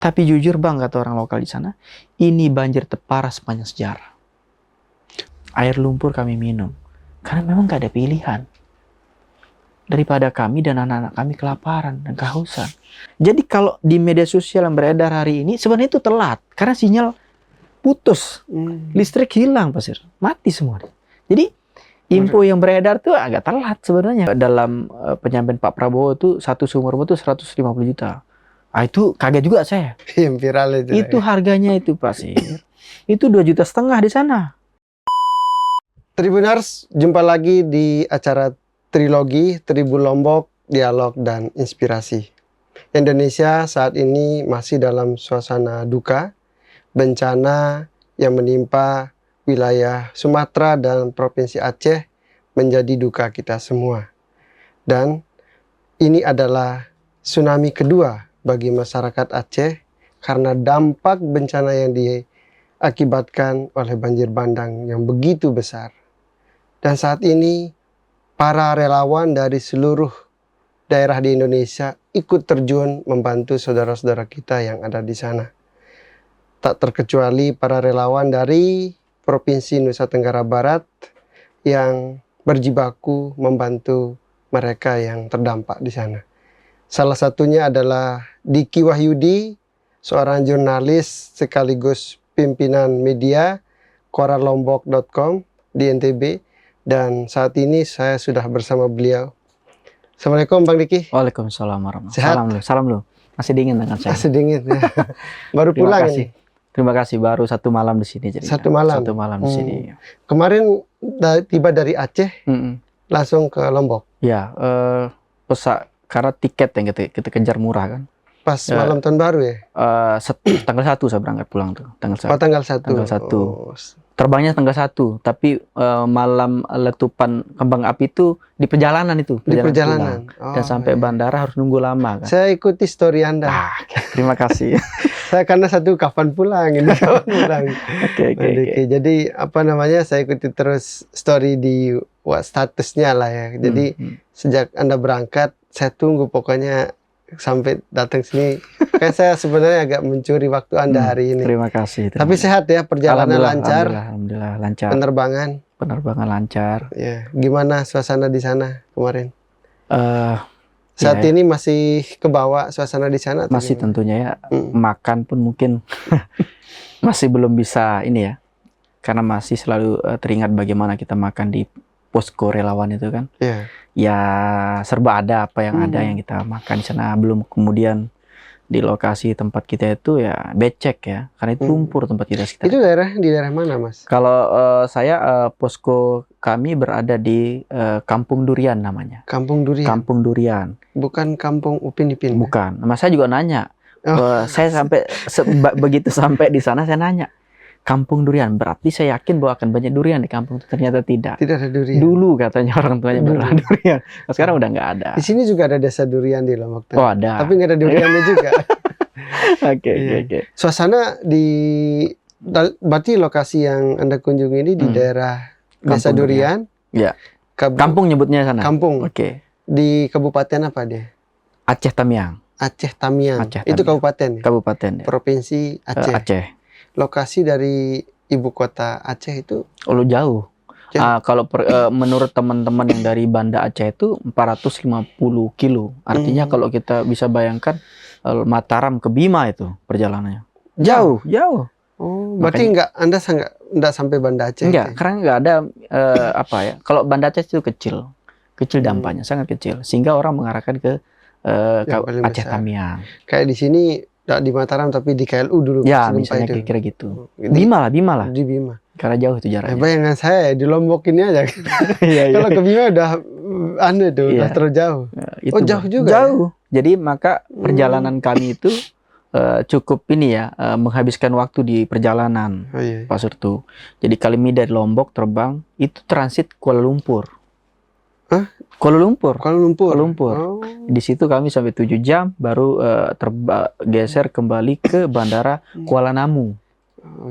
Tapi jujur Bang, kata orang lokal di sana, ini banjir terparah sepanjang sejarah. Air lumpur kami minum. Karena memang gak ada pilihan. Daripada kami dan anak-anak kami kelaparan dan kehausan. Jadi kalau di media sosial yang beredar hari ini, sebenarnya itu telat. Karena sinyal putus. Listrik hilang, Pasir. Mati semua. Jadi info yang beredar tuh agak telat sebenarnya. Dalam penyampaian Pak Prabowo tuh, satu sumur itu 150 juta. Ah, itu kaget juga saya. Yang viral itu. Itu harganya itu Pasir. Itu 2,5 juta di sana. Tribuners, jumpa lagi di acara Trilogi Tribun Lombok, Dialog dan Inspirasi. Indonesia saat ini masih dalam suasana duka, bencana yang menimpa wilayah Sumatera dan Provinsi Aceh menjadi duka kita semua. Dan ini adalah tsunami kedua bagi masyarakat Aceh karena dampak bencana yang diakibatkan oleh banjir bandang yang begitu besar. Dan saat ini para relawan dari seluruh daerah di Indonesia ikut terjun membantu saudara-saudara kita yang ada di sana. Tak terkecuali para relawan dari Provinsi Nusa Tenggara Barat yang berjibaku membantu mereka yang terdampak di sana. Salah satunya adalah Diki Wahyudi, seorang jurnalis sekaligus pimpinan media koranlombok.com di NTB. Dan saat ini saya sudah bersama beliau. Assalamualaikum Bang Diki. Waalaikumsalam warahmatullahi Sehat? Salam lu. Masih dingin tangan saya. Masih dingin ya. Baru Terima pulang kasih. ini. Terima kasih, baru 1 malam di sini jadi. 1 malam. 1 malam di sini. Kemarin tiba dari Aceh langsung ke Lombok. Ya, karena tiket yang kita kejar murah kan. Pas malam tahun baru ya? Tanggal 1 saya berangkat pulang tuh. Tanggal 1. Oh, tanggal 1. Tanggal 1. Oh. Terbangnya tanggal 1, tapi malam letupan kembang api itu di perjalanan itu. Di perjalanan. Oh, dan sampai bandara harus nunggu lama kan. Saya ikuti story Anda. Terima kasih. Saya karena kapan pulang ini kapan pulang. Oke. Jadi apa namanya, saya ikuti terus story di statusnya lah ya. Jadi sejak Anda berangkat, saya tunggu pokoknya sampai datang sini. Kayak saya sebenarnya agak mencuri waktu Anda hari ini. Terima kasih. Tapi sehat ya, perjalanan lancar. Alhamdulillah lancar. Penerbangan lancar. Ya, gimana suasana di sana kemarin? Saat ya, ini masih kebawa suasana di sana? Masih gimana? Tentunya ya. Makan pun mungkin masih belum bisa ini ya. Karena masih selalu teringat bagaimana kita makan di posko relawan itu kan. Ya serba ada apa yang ada yang kita makan di sana. Belum kemudian di lokasi tempat kita itu ya becek ya, karena itu lumpur tempat kita sekitar. Itu di daerah mana Mas? Kalau saya posko kami berada di Kampung Durian namanya. Kampung Durian? Kampung Durian. Bukan Kampung Upin Ipin? Bukan. Mas saya juga nanya. Saya sampai begitu sampai di sana saya nanya. Kampung Durian, berarti saya yakin bahwa akan banyak durian di kampung itu. Ternyata tidak. Tidak ada durian. Dulu katanya orang tuanya berada durian. Nah, sekarang udah nggak ada. Di sini juga ada desa durian di Lombok. Oh ada. Tapi nggak ada duriannya juga. Oke. Suasana berarti lokasi yang Anda kunjungi ini di daerah Desa Durian. Ya. Kampung nyebutnya sana. Kampung. Oke. Di kabupaten apa dia? Aceh Tamiang. Aceh Tamiang. Itu kabupaten. Kabupaten. Ya? Provinsi Aceh. Aceh. Lokasi dari ibu kota Aceh itu? Jauh. Kalau menurut teman-teman yang dari Banda Aceh itu 450 kilo. Artinya kalau kita bisa bayangkan Mataram ke Bima itu perjalanannya. Jauh. Oh, berarti Anda nggak sampai Banda Aceh? Enggak, karena nggak ada Kalau Banda Aceh itu kecil dampaknya, sangat kecil. Sehingga orang mengarahkan ke Aceh Tamiang. Kayak di sini di Mataram tapi di KLU dulu. Ya, misalnya kira-kira gitu. Bima lah. Di Bima. Karena jauh itu jaraknya. Bayangan saya di Lombok ini aja. Kalau ke Bima udah udah terlalu jauh. Jauh juga. Jauh. Jadi maka perjalanan kami itu cukup menghabiskan waktu di perjalanan, Pak Surtu. Jadi kami dari Lombok terbang itu transit Kuala Lumpur. Kuala Lumpur. Oh. Di situ kami sampai 7 jam baru geser kembali ke Bandara Kuala Namu.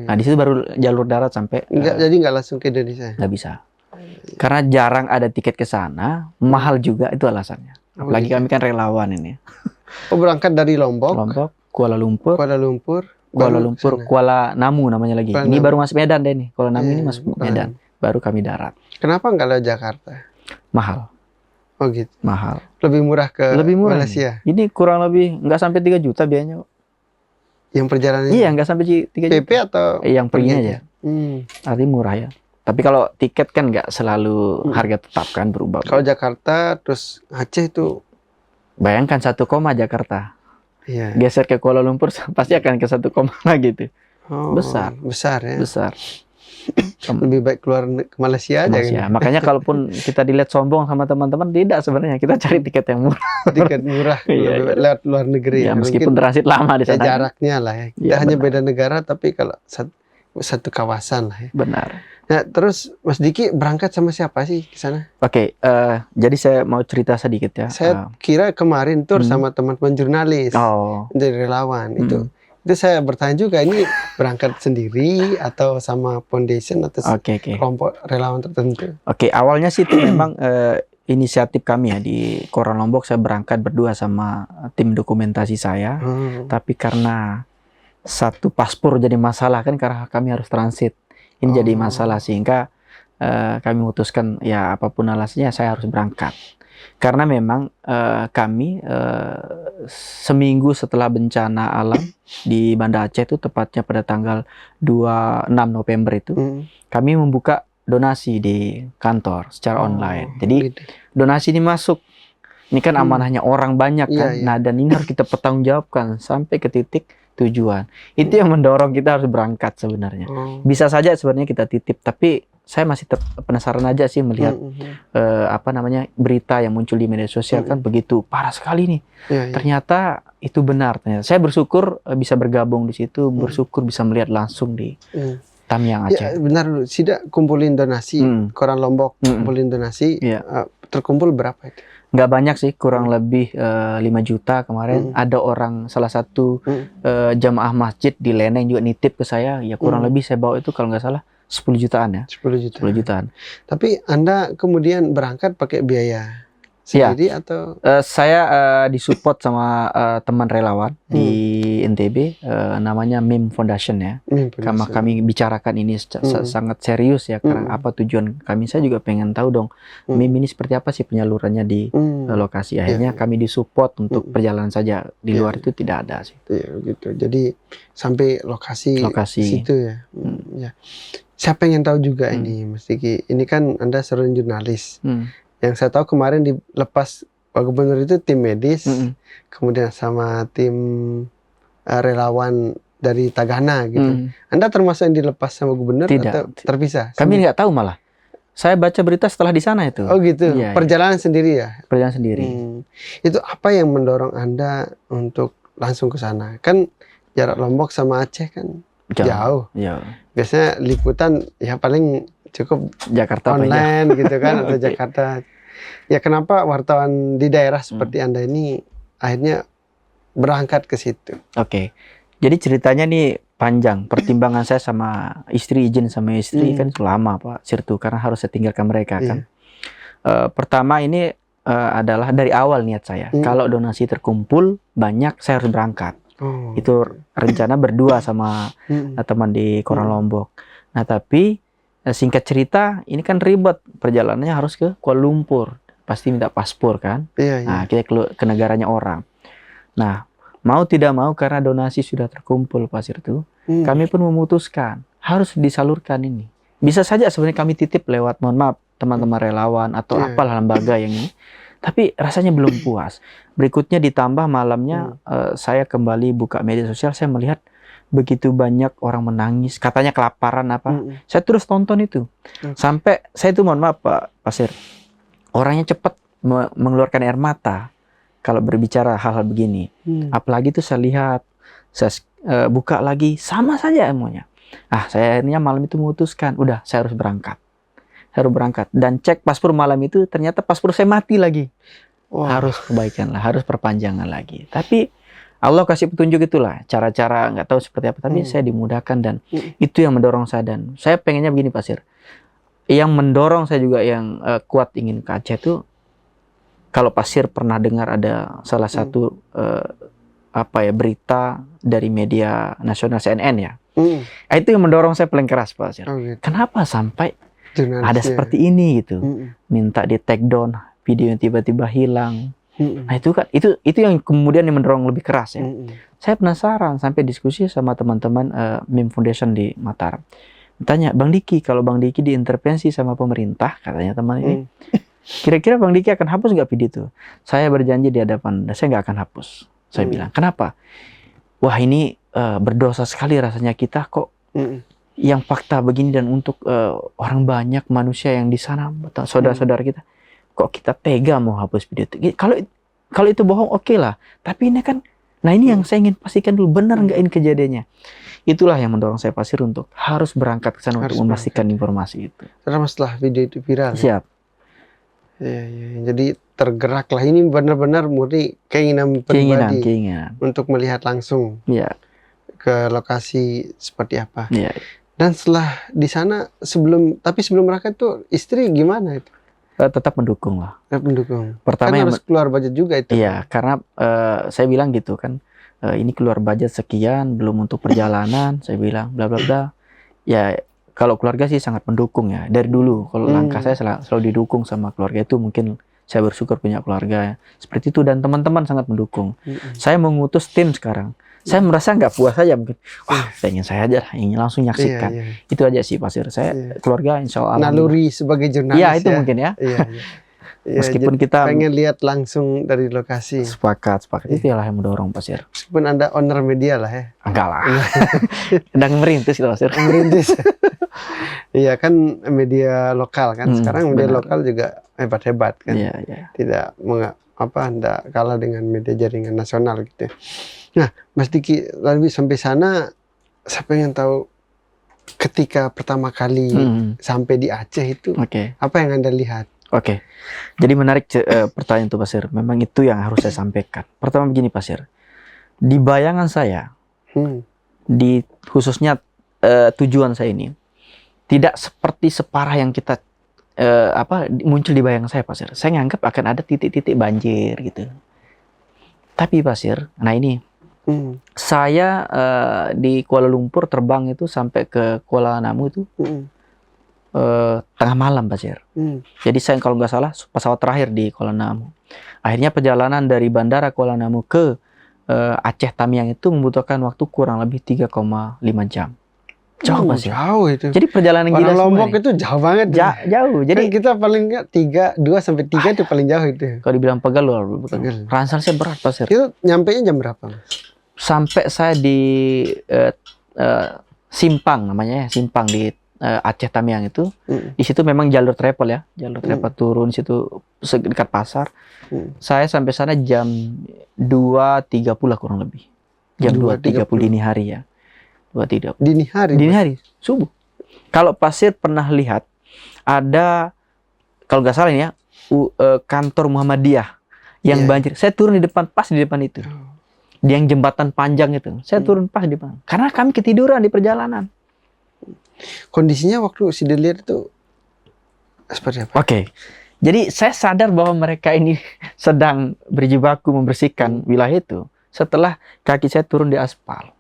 Nah di situ baru jalur darat sampai. Jadi nggak langsung ke Indonesia? Nggak bisa. Karena jarang ada tiket ke sana, mahal juga itu alasannya. Apalagi kami kan relawan ini. Berangkat dari Lombok. Kuala Lumpur, Kuala Lumpur, Kuala baru Lumpur, sana. Kuala Namu namanya lagi. Kuala Ini Namu. baru masuk Medan deh nih. Kuala Namu ini Iya, masuk Kuala Medan. Namu. Baru kami darat. Kenapa nggak lewat Jakarta? Mahal, Oh gitu. mahal. Lebih murah ke Lebih murah Malaysia. ini kurang lebih nggak sampai 3 juta biayanya. Yang perjalanannya Iya, nggak sampai 3 PP juta. atau Yang pergi aja. Hmm. Artinya murah ya. Tapi kalau tiket kan nggak selalu Hmm. harga tetap kan, berubah. Kalau Jakarta terus Aceh itu, Bayangkan 1 koma Jakarta. iya. Geser ke Kuala Lumpur pasti akan ke 1 koma lagi tuh. Oh, Besar. besar ya. Besar. Lebih baik keluar ke Malaysia aja Malaysia. kan. Makanya kalaupun kita dilihat sombong sama teman-teman, tidak sebenarnya. Kita cari tiket yang murah. Tiket murah Iya, lebih iya. baik lewat luar negeri. Ya, meskipun Mungkin transit lama di ya sana. jaraknya lah ya. Kita Iya, hanya benar. beda negara tapi kalau satu kawasan lah ya. Benar. Nah, terus Mas Diki berangkat sama siapa sih ke sana? Oke, jadi saya mau cerita sedikit ya. Saya kira kemarin tur Hmm. sama teman-teman jurnalis Oh, dari relawan Hmm. itu saya bertanya juga, ini berangkat sendiri atau sama foundation atau oke. kelompok relawan tertentu? Oke, awalnya sih itu memang inisiatif kami ya di Koran Lombok. Saya berangkat berdua sama tim dokumentasi saya. Hmm. Tapi karena satu paspor jadi masalah kan, karena kami harus transit. Ini jadi Oh. masalah sehingga kami memutuskan ya apapun alasannya saya harus berangkat. Karena memang kami seminggu setelah bencana alam di Banda Aceh itu, tepatnya pada tanggal 26 November itu, Hmm. kami membuka donasi di kantor secara online. Jadi gitu. donasi ini masuk. Ini kan amanahnya orang banyak kan. Iya, iya. Nah, dan ini harus kita pertanggungjawabkan sampai ke titik tujuan. Itu yang mendorong kita harus berangkat sebenarnya. Oh. Bisa saja sebenarnya kita titip, tapi saya masih penasaran aja sih melihat berita yang muncul di media sosial kan begitu parah sekali nih. Iya, iya. Ternyata itu benar. Ternyata saya bersyukur bisa bergabung di situ, bersyukur bisa melihat langsung di Tamiang Ya, Aceh. benar dulu. Sidak kumpulin donasi, Koran Lombok kumpulin donasi. Iya. Terkumpul berapa itu? Nggak banyak sih, kurang lebih 5 juta kemarin. Ada orang, salah satu jamaah masjid di Leneng juga nitip ke saya. Ya kurang lebih saya bawa itu kalau nggak salah 10 jutaan ya. 10 juta. 10 jutaan. Tapi Anda kemudian berangkat pakai biaya sendiri atau? Saya disupport sama teman relawan di NTB, namanya MIM Foundation ya. Karena kami bicarakan ini sangat serius ya, karena apa tujuan kami. Saya juga pengen tahu dong, MIM ini seperti apa sih penyalurannya di lokasi. Akhirnya kami disupport untuk perjalanan saja, di luar itu tidak ada sih. Iya gitu. Jadi sampai lokasi situ ya. Ya. Saya pengen tahu juga ini Mas Diki. Ini kan Anda seorang jurnalis. Yang saya tahu kemarin dilepas Pak Gubernur itu tim medis, kemudian sama tim relawan dari Tagana gitu. Anda termasuk yang dilepas sama Gubernur atau terpisah? Kami nggak tahu malah. Saya baca berita setelah di sana itu. Oh gitu. Iya, perjalanan sendiri ya? Perjalanan sendiri. Itu apa yang mendorong Anda untuk langsung ke sana? Kan jarak Lombok sama Aceh kan jauh. Biasanya liputan ya paling cukup Jakarta online gitu kan, atau Jakarta. Ya kenapa wartawan di daerah seperti Anda ini akhirnya berangkat ke situ? Oke. Jadi ceritanya nih panjang. Pertimbangan saya sama istri, izin sama istri kan lama Pak Sirtu, karena harus saya tinggalkan mereka kan. Pertama ini adalah dari awal niat saya. Kalau donasi terkumpul banyak, saya harus berangkat. Itu rencana berdua sama teman di Koran Lombok. Nah tapi singkat cerita, ini kan ribet, perjalanannya harus ke Kuala Lumpur, pasti minta paspor kan. Nah kita ke negaranya orang. Nah mau tidak mau karena donasi sudah terkumpul Pak Sirtu, kami pun memutuskan harus disalurkan ini. Bisa saja sebenarnya kami titip lewat, mohon maaf, teman-teman relawan atau apalah lembaga yang ini. Tapi rasanya belum puas. Berikutnya ditambah malamnya saya kembali buka media sosial, saya melihat begitu banyak orang menangis, katanya kelaparan apa. Saya terus tonton itu. Sampai saya itu, mohon maaf Pak Pasir, orangnya cepat mengeluarkan air mata kalau berbicara hal-hal begini. Apalagi itu saya lihat, saya buka lagi, sama saja semuanya. Saya akhirnya malam itu memutuskan, udah saya harus berangkat. Saya harus berangkat. Dan cek paspor malam itu, ternyata paspor saya mati lagi. Harus kebaikan lah, harus perpanjangan lagi. Tapi Allah kasih petunjuk itulah, cara-cara nggak tahu seperti apa, tapi saya dimudahkan dan itu yang mendorong saya. Dan saya pengennya begini Pak Sir, yang mendorong saya juga yang kuat ingin ke Aceh itu, kalau Pak Sir pernah dengar ada salah satu apa ya, berita dari media nasional CNN ya. Hmm. Itu yang mendorong saya paling keras, Pak Sir. Oh, gitu. Kenapa sampai Jurnalisnya. ada seperti ini gitu? Hmm. Minta di take down video yang tiba-tiba hilang. Hmm. Nah itu kan itu yang kemudian yang mendorong lebih keras ya. Hmm. Saya penasaran sampai diskusi sama teman-teman Meme Foundation di Mataram. Tanya, Bang Diki, kalau Bang Diki diintervensi sama pemerintah, katanya teman ini, kira-kira Bang Diki akan hapus nggak video itu? Saya berjanji di hadapan, saya nggak akan hapus. Saya bilang, kenapa? Wah ini berdosa sekali rasanya kita kok yang fakta begini, dan untuk orang banyak manusia yang di sana, saudara-saudara kita, kok kita tega mau hapus video itu? Kalau itu bohong oke lah, tapi ini kan, nah ini yang saya ingin pastikan dulu, benar nggak ini kejadiannya? Itulah yang mendorong saya Pasir untuk harus berangkat ke sana untuk memastikan informasi itu. Terutama setelah video itu viral. Siap. Ya. Jadi tergeraklah, ini benar-benar murni keinginan pribadi untuk melihat langsung ke lokasi seperti apa. Dan setelah di sana, sebelum berangkat tuh istri gimana itu? Tetap mendukung lah. Tetap mendukung. Pertama kan harus keluar budget juga itu. Iya, karena saya bilang gitu kan, ini keluar budget sekian, belum untuk perjalanan, saya bilang bla bla bla. Ya kalau keluarga sih sangat mendukung ya dari dulu. Kalau langkah saya selalu didukung sama keluarga, itu mungkin saya bersyukur punya keluarga ya. Seperti itu, dan teman-teman sangat mendukung. Saya mengutus tim sekarang. Saya merasa nggak puas aja mungkin. Wah, pengen saya aja ingin langsung nyaksikan. Itu aja sih Pasir. Saya keluarga insya Allah. Naluri sebagai jurnalis. Iya itu mungkin ya. Meskipun kita pengen lihat langsung dari lokasi. Sepakat. Itulah yang mendorong Pasir. Meskipun Anda owner media lah ya. Enggak lah. Sedang merintis kita Pasir. Merintis. Iya kan media lokal kan. Sekarang media lokal juga hebat-hebat kan. Iya. Tidak tidak kalah dengan media jaringan nasional gitu. Nah, Mas Diki, lalu sampai sana, saya pengen tahu ketika pertama kali sampai di Aceh itu, apa yang Anda lihat? Jadi menarik pertanyaan itu Pasir. Memang itu yang harus saya sampaikan. Pertama begini Pasir, di bayangan saya, di khususnya tujuan saya ini, tidak seperti separah yang kita muncul di bayangan saya Pasir. Saya nganggap akan ada titik-titik banjir gitu. Tapi Pasir, nah ini saya di Kuala Lumpur terbang itu sampai ke Kuala Namu itu tengah malam Pasir. Jadi saya kalau nggak salah pesawat terakhir di Kuala Namu. Akhirnya perjalanan dari bandara Kuala Namu ke Aceh Tamiang itu membutuhkan waktu kurang lebih 3,5 jam. Jauh Pasir. Jauh itu. Jadi perjalanan gila semua. Lombok itu jauh banget. Jauh. Jadi kan kita paling nggak 2 sampai 3 itu paling jauh itu. Kalau dibilang pegal loh, ransel saya berat Pasir. Itu nyampenya jam berapa? Sampai saya di Simpang namanya ya, Simpang di Aceh Tamiang itu. Di situ memang jalur travel ya, jalur travel turun situ dekat pasar. Saya sampai sana jam 2.30 lah kurang lebih. Jam 2.30 dini hari ya. 2.30. Dini hari, subuh. Kalau Pasir pernah lihat ada, kalau nggak salah ini ya, kantor Muhammadiyah yang banjir. Saya turun di depan, pas di depan itu. Di yang jembatan panjang itu. Saya turun pas di depan. Karena kami ketiduran di perjalanan. Kondisinya waktu si dilihat itu seperti apa? Jadi saya sadar bahwa mereka ini sedang berjibaku membersihkan wilayah itu setelah kaki saya turun di aspal.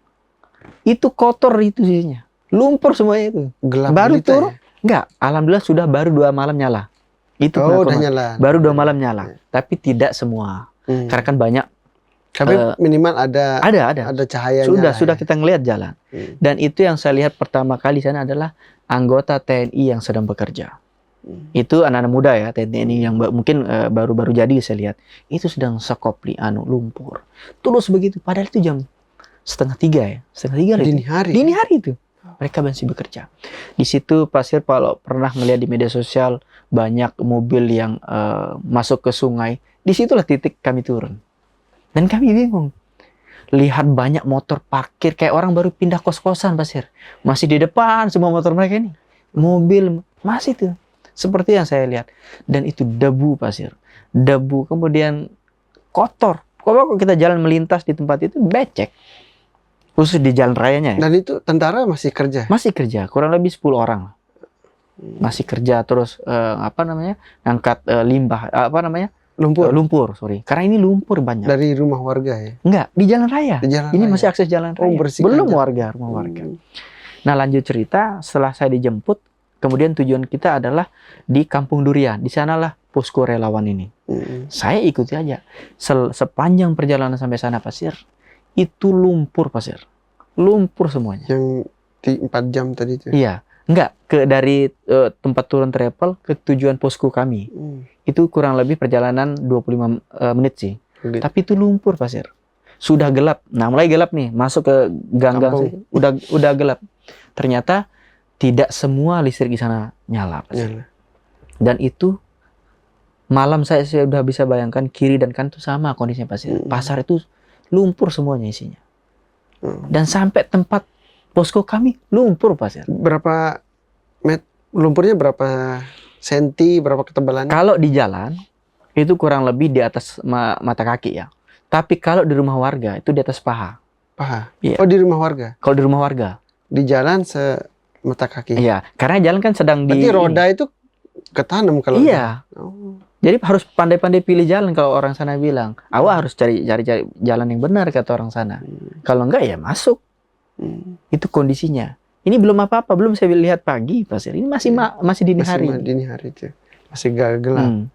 Itu kotor itu sisinya. Lumpur semuanya itu. Gelap baru turun. Ya? Enggak, alhamdulillah sudah baru 2 malam nyala. Itu udah nyala. Baru 2 malam nyala. Tapi tidak semua. Karena kan banyak. Tapi minimal ada cahayanya. Sudah kita ngelihat jalan. Dan itu yang saya lihat pertama kali sana adalah anggota TNI yang sedang bekerja. Itu anak-anak muda ya, TNI yang mungkin baru-baru jadi saya lihat. Itu sedang sekopli lumpur. Terus begitu, padahal itu jam 2:30 ya. 2:30 Dini hari itu. Mereka masih bekerja. Di situ Pasir kalau pernah melihat di media sosial banyak mobil yang masuk ke sungai. Disitulah titik kami turun. Dan kami bingung. Lihat banyak motor parkir kayak orang baru pindah kos-kosan Pasir. Masih di depan semua motor mereka ini. Mobil masih tuh. Seperti yang saya lihat. Dan itu debu Pasir. Debu kemudian kotor. Kalau kita jalan melintas di tempat itu becek. Khusus di jalan rayanya ya. Dan itu tentara masih kerja? Masih kerja. Kurang lebih 10 orang. Masih kerja terus ngangkat limbah lumpur sorry. Karena ini lumpur banyak. dari rumah warga ya. Enggak, di jalan raya. Di jalan Ini raya. masih akses jalan Oh, raya. bersihkan Belum jalan. rumah warga. Nah, lanjut cerita, setelah saya dijemput, kemudian tujuan kita adalah di Kampung Durian. Di sanalah posko relawan ini. Saya ikuti aja. Sepanjang perjalanan sampai sana, Pasir, itu lumpur, Pasir. Lumpur semuanya. Yang di 4 jam tadi itu. Iya. Enggak, dari tempat turun travel ke tujuan posko kami. Itu kurang lebih perjalanan 25 menit sih. Gitu. Tapi itu lumpur, Pasir. Sudah gelap. Nah, mulai gelap nih, masuk ke gang-gang Kampung. sih. Udah gelap. Ternyata tidak semua listrik di sana nyala, Pasir. Nyala. Dan itu malam saya sudah bisa bayangkan kiri dan kanan itu sama kondisinya, Pasir. Pasar itu lumpur semuanya isinya. Dan sampai tempat posko kami lumpur, Pasir. Berapa lumpurnya berapa senti, berapa ketebalannya? Kalau di jalan itu kurang lebih di atas mata kaki ya. Tapi kalau di rumah warga itu di atas paha. Paha. Iya. Oh, di rumah warga. Kalau di rumah warga. Di jalan semata kaki. Iya, karena jalan kan sedang di Berarti roda itu ketanam kalau. Iya. Oh. Jadi harus pandai-pandai pilih jalan kalau orang sana bilang. Awak harus cari jalan yang benar kata orang sana. Kalau enggak ya masuk. Itu kondisinya. Ini belum apa-apa, belum saya lihat pagi, Pasir. Ini masih masih dini hari. Masih dini hari itu. Masih gelap. Hmm.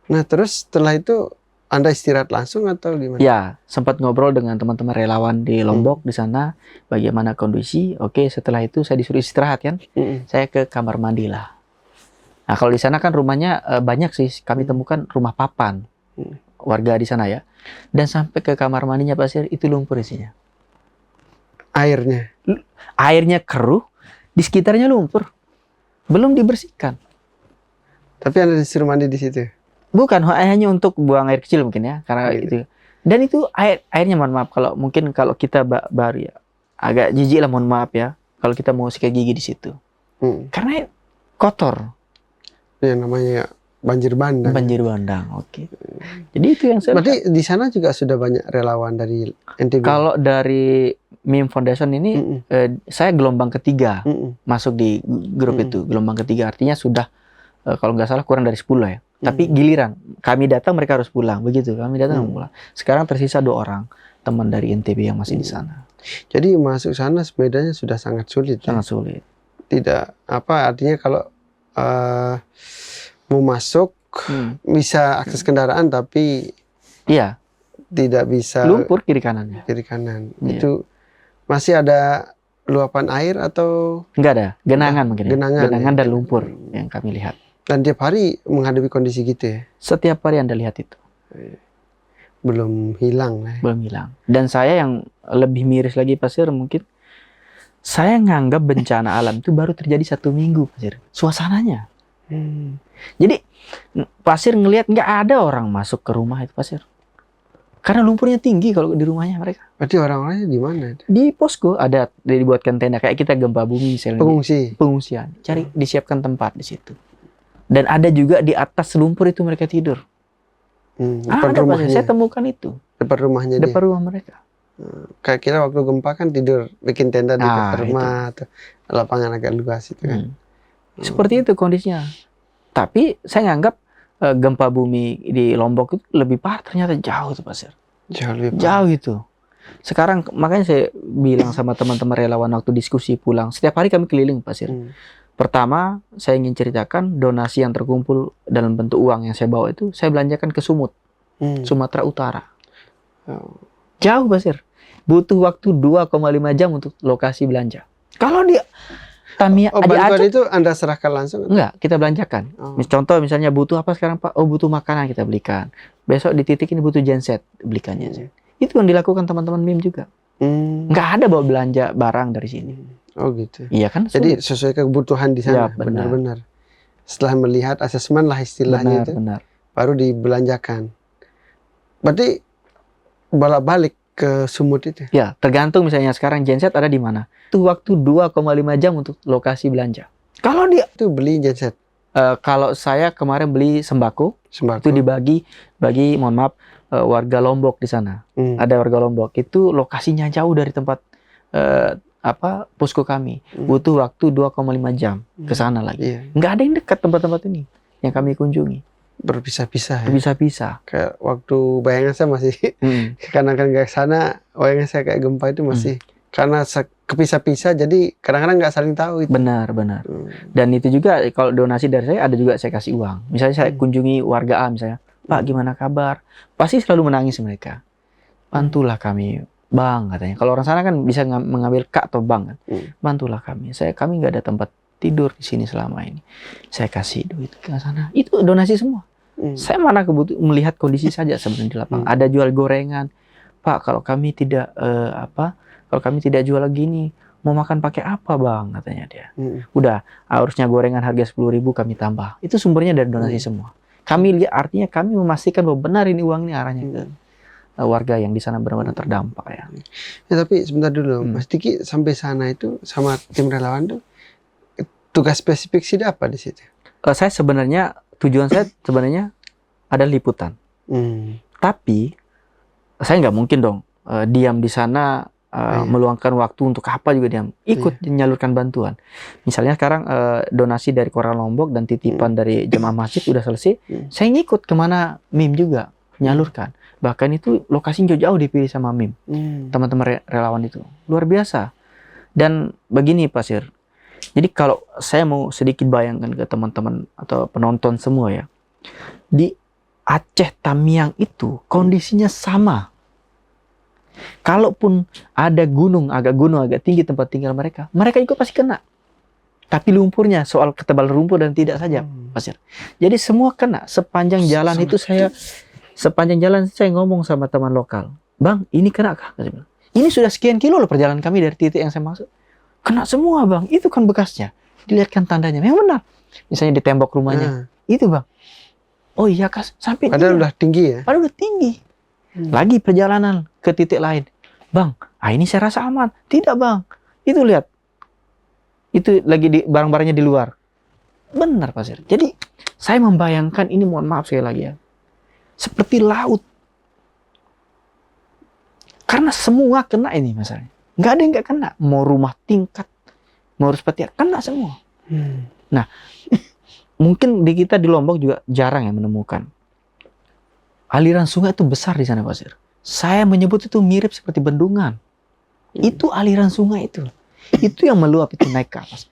Nah, terus setelah itu Anda istirahat langsung atau gimana? Ya, sempat ngobrol dengan teman-teman relawan di Lombok di sana, bagaimana kondisi. Oke, setelah itu saya disuruh istirahat kan. Saya ke kamar mandi lah. Nah, kalau di sana kan rumahnya banyak sih. Kami temukan rumah papan warga di sana ya. Dan sampai ke kamar mandinya, Pasir, itu lumpur isinya. Airnya keruh, di sekitarnya lumpur. Belum dibersihkan. Tapi Anda disuruh mandi di situ? Bukan, hanya untuk buang air kecil mungkin ya, karena Gitu. itu. Dan itu airnya, mohon maaf, kalau kita baru ya, agak jijik lah, mohon maaf ya, kalau kita mau sikat gigi di situ. Karena kotor. Yang namanya banjir bandang. Banjir bandang, oke. Jadi itu yang saya. Berarti di sana juga sudah banyak relawan dari NTB. Kalau dari Meme Foundation ini, saya gelombang ketiga masuk di grup itu, gelombang ketiga, artinya sudah kalau nggak salah kurang dari 10 ya. Tapi giliran kami datang mereka harus pulang, begitu. Kami datang pulang. Sekarang tersisa 2 orang teman dari NTB yang masih di sana. Jadi masuk sana sepedanya sudah sangat sulit. Sangat sulit. Tidak artinya kalau mau masuk bisa akses kendaraan tapi iya, tidak bisa lumpur kiri kanannya. kiri kanan. Iya. Itu masih ada luapan air atau Enggak ada, genangan mungkin. Genangan ya. Dan lumpur yang kami lihat. dan tiap hari menghadapi kondisi gitu ya. Setiap hari Anda lihat itu. Belum hilang lah. Belum hilang. Dan saya yang lebih miris lagi, Pasir, mungkin saya nganggap bencana alam itu baru terjadi 1 minggu, Pasir. Suasananya. Jadi Pasir ngelihat nggak ada orang masuk ke rumah itu, Pasir. Karena lumpurnya tinggi kalau di rumahnya mereka. Berarti orang-orangnya di mana? Di posko ada dibuatkan tenda kayak kita gempa bumi misalnya. Pengungsian. Disiapkan tempat di situ. Dan ada juga di atas lumpur itu mereka tidur. Depan Ada, Pasir. rumahnya. Saya temukan itu. Depan rumahnya Depan dia. rumah mereka. Kayak kita waktu gempa kan tidur bikin tenda di depan itu. rumah atau lapangan agak luas itu kan. Seperti itu kondisinya. Tapi saya nganggap gempa bumi di Lombok itu lebih parah, ternyata jauh itu, Pasir. Jauh lebih parah. Jauh itu. Sekarang makanya saya bilang sama teman-teman relawan waktu diskusi pulang, setiap hari kami keliling, Pasir. Pertama, saya ingin ceritakan donasi yang terkumpul dalam bentuk uang yang saya bawa itu saya belanjakan ke Sumut, Sumatera Utara. Jauh, Pasir. Butuh waktu 2,5 jam untuk lokasi belanja. Kalau di Tamiya bantuan itu Anda serahkan langsung? Enggak, kita belanjakan. Contoh misalnya butuh apa sekarang, Pak? Oh, butuh makanan, kita belikan. Besok di titik ini butuh genset, belikan genset. Itu yang dilakukan teman-teman MIM juga. Enggak ada bawa belanja barang dari sini. Oh gitu. Iya kan? Jadi sesuai kebutuhan di sana, Ya, benar. benar-benar. Setelah melihat asesmen lah istilahnya benar. baru dibelanjakan. Berarti bolak-balik ke Sumut itu? Ya, tergantung misalnya sekarang genset ada di mana. Itu waktu 2,5 jam untuk lokasi belanja. Kalau dia Itu beli genset? kalau saya kemarin beli sembako Sembako? itu bagi mohon maaf warga Lombok di sana. Ada warga Lombok. Itu lokasinya jauh dari tempat posko kami. Butuh waktu 2,5 jam ke sana lagi. Iya. Nggak ada yang dekat tempat-tempat ini yang kami kunjungi. berpisah-pisah ya. Bisa-bisa. Kayak waktu bayangan saya masih kadang-kadang nggak sana, bayangan saya kayak gempa itu masih karena kepisah-pisah jadi kadang-kadang nggak saling tahu itu. Benar. Dan itu juga kalau donasi dari saya ada juga saya kasih uang. Misalnya saya kunjungi warga A misalnya, Pak gimana kabar? Pasti selalu menangis mereka. Bantulah kami, Bang katanya. Kalau orang sana kan bisa mengambil Kak atau Bang kan. Bantulah kami. Kami nggak ada tempat tidur di sini selama ini. Saya kasih duit ke sana. Itu donasi semua. Saya mana melihat kondisi saja sebenarnya di lapangan. Ada jual gorengan, Pak. Kalau kami tidak kalau kami tidak jual gini, mau makan pakai apa Bang? Katanya dia. Udah, harusnya gorengan harga 10.000 kami tambah. Itu sumbernya dari donasi semua. Kami lihat artinya kami memastikan bahwa benar ini uang ini arahnya ke warga yang di sana benar-benar terdampak ya. Ya tapi sebentar dulu, Mas Diki sampai sana itu sama tim relawan tuh tugas spesifik sih apa di situ? Tujuan saya sebenarnya ada liputan. Tapi saya nggak mungkin dong diam di sana meluangkan waktu untuk apa juga diam. Ikut menyalurkan bantuan. Misalnya sekarang donasi dari Koran Lombok dan titipan dari jemaah masjid udah selesai. Saya ngikut kemana MIM juga menyalurkan. Bahkan itu lokasi jauh-jauh dipilih sama MIM. Teman-teman relawan itu. Luar biasa. Dan begini Pak Sir. Jadi kalau saya mau sedikit bayangkan ke teman-teman atau penonton semua ya. Di Aceh Tamiang itu kondisinya sama. Kalaupun ada gunung agak tinggi tempat tinggal mereka juga pasti kena. Tapi lumpurnya soal ketebal lumpur dan tidak saja Pak Sir. Jadi semua kena sepanjang jalan itu Sepanjang jalan saya ngomong sama teman lokal, Bang, ini kena kah? Ini sudah sekian kilo loh perjalanan kami dari titik yang saya maksud. Kena semua Bang, itu kan bekasnya. Dilihatkan tandanya, memang benar. Misalnya di tembok rumahnya, itu Bang. Oh iya Kas, sampai padahal udah tinggi ya? Padahal udah tinggi. Lagi perjalanan ke titik lain. Bang, ini saya rasa aman. Tidak Bang, itu lihat. Itu lagi barang-barangnya di luar. Benar Pak Sir. Jadi saya membayangkan ini, mohon maaf sekali lagi ya. Seperti laut. Karena semua kena ini masalahnya. Nggak ada yang nggak kena. Mau rumah tingkat, mau seperti apa, kena semua. Nah, mungkin di kita di Lombok juga jarang ya menemukan. Aliran sungai itu besar di sana Pak Sir. Saya menyebut itu mirip seperti bendungan. Itu aliran sungai itu. Itu yang meluap, itu naik ke atas.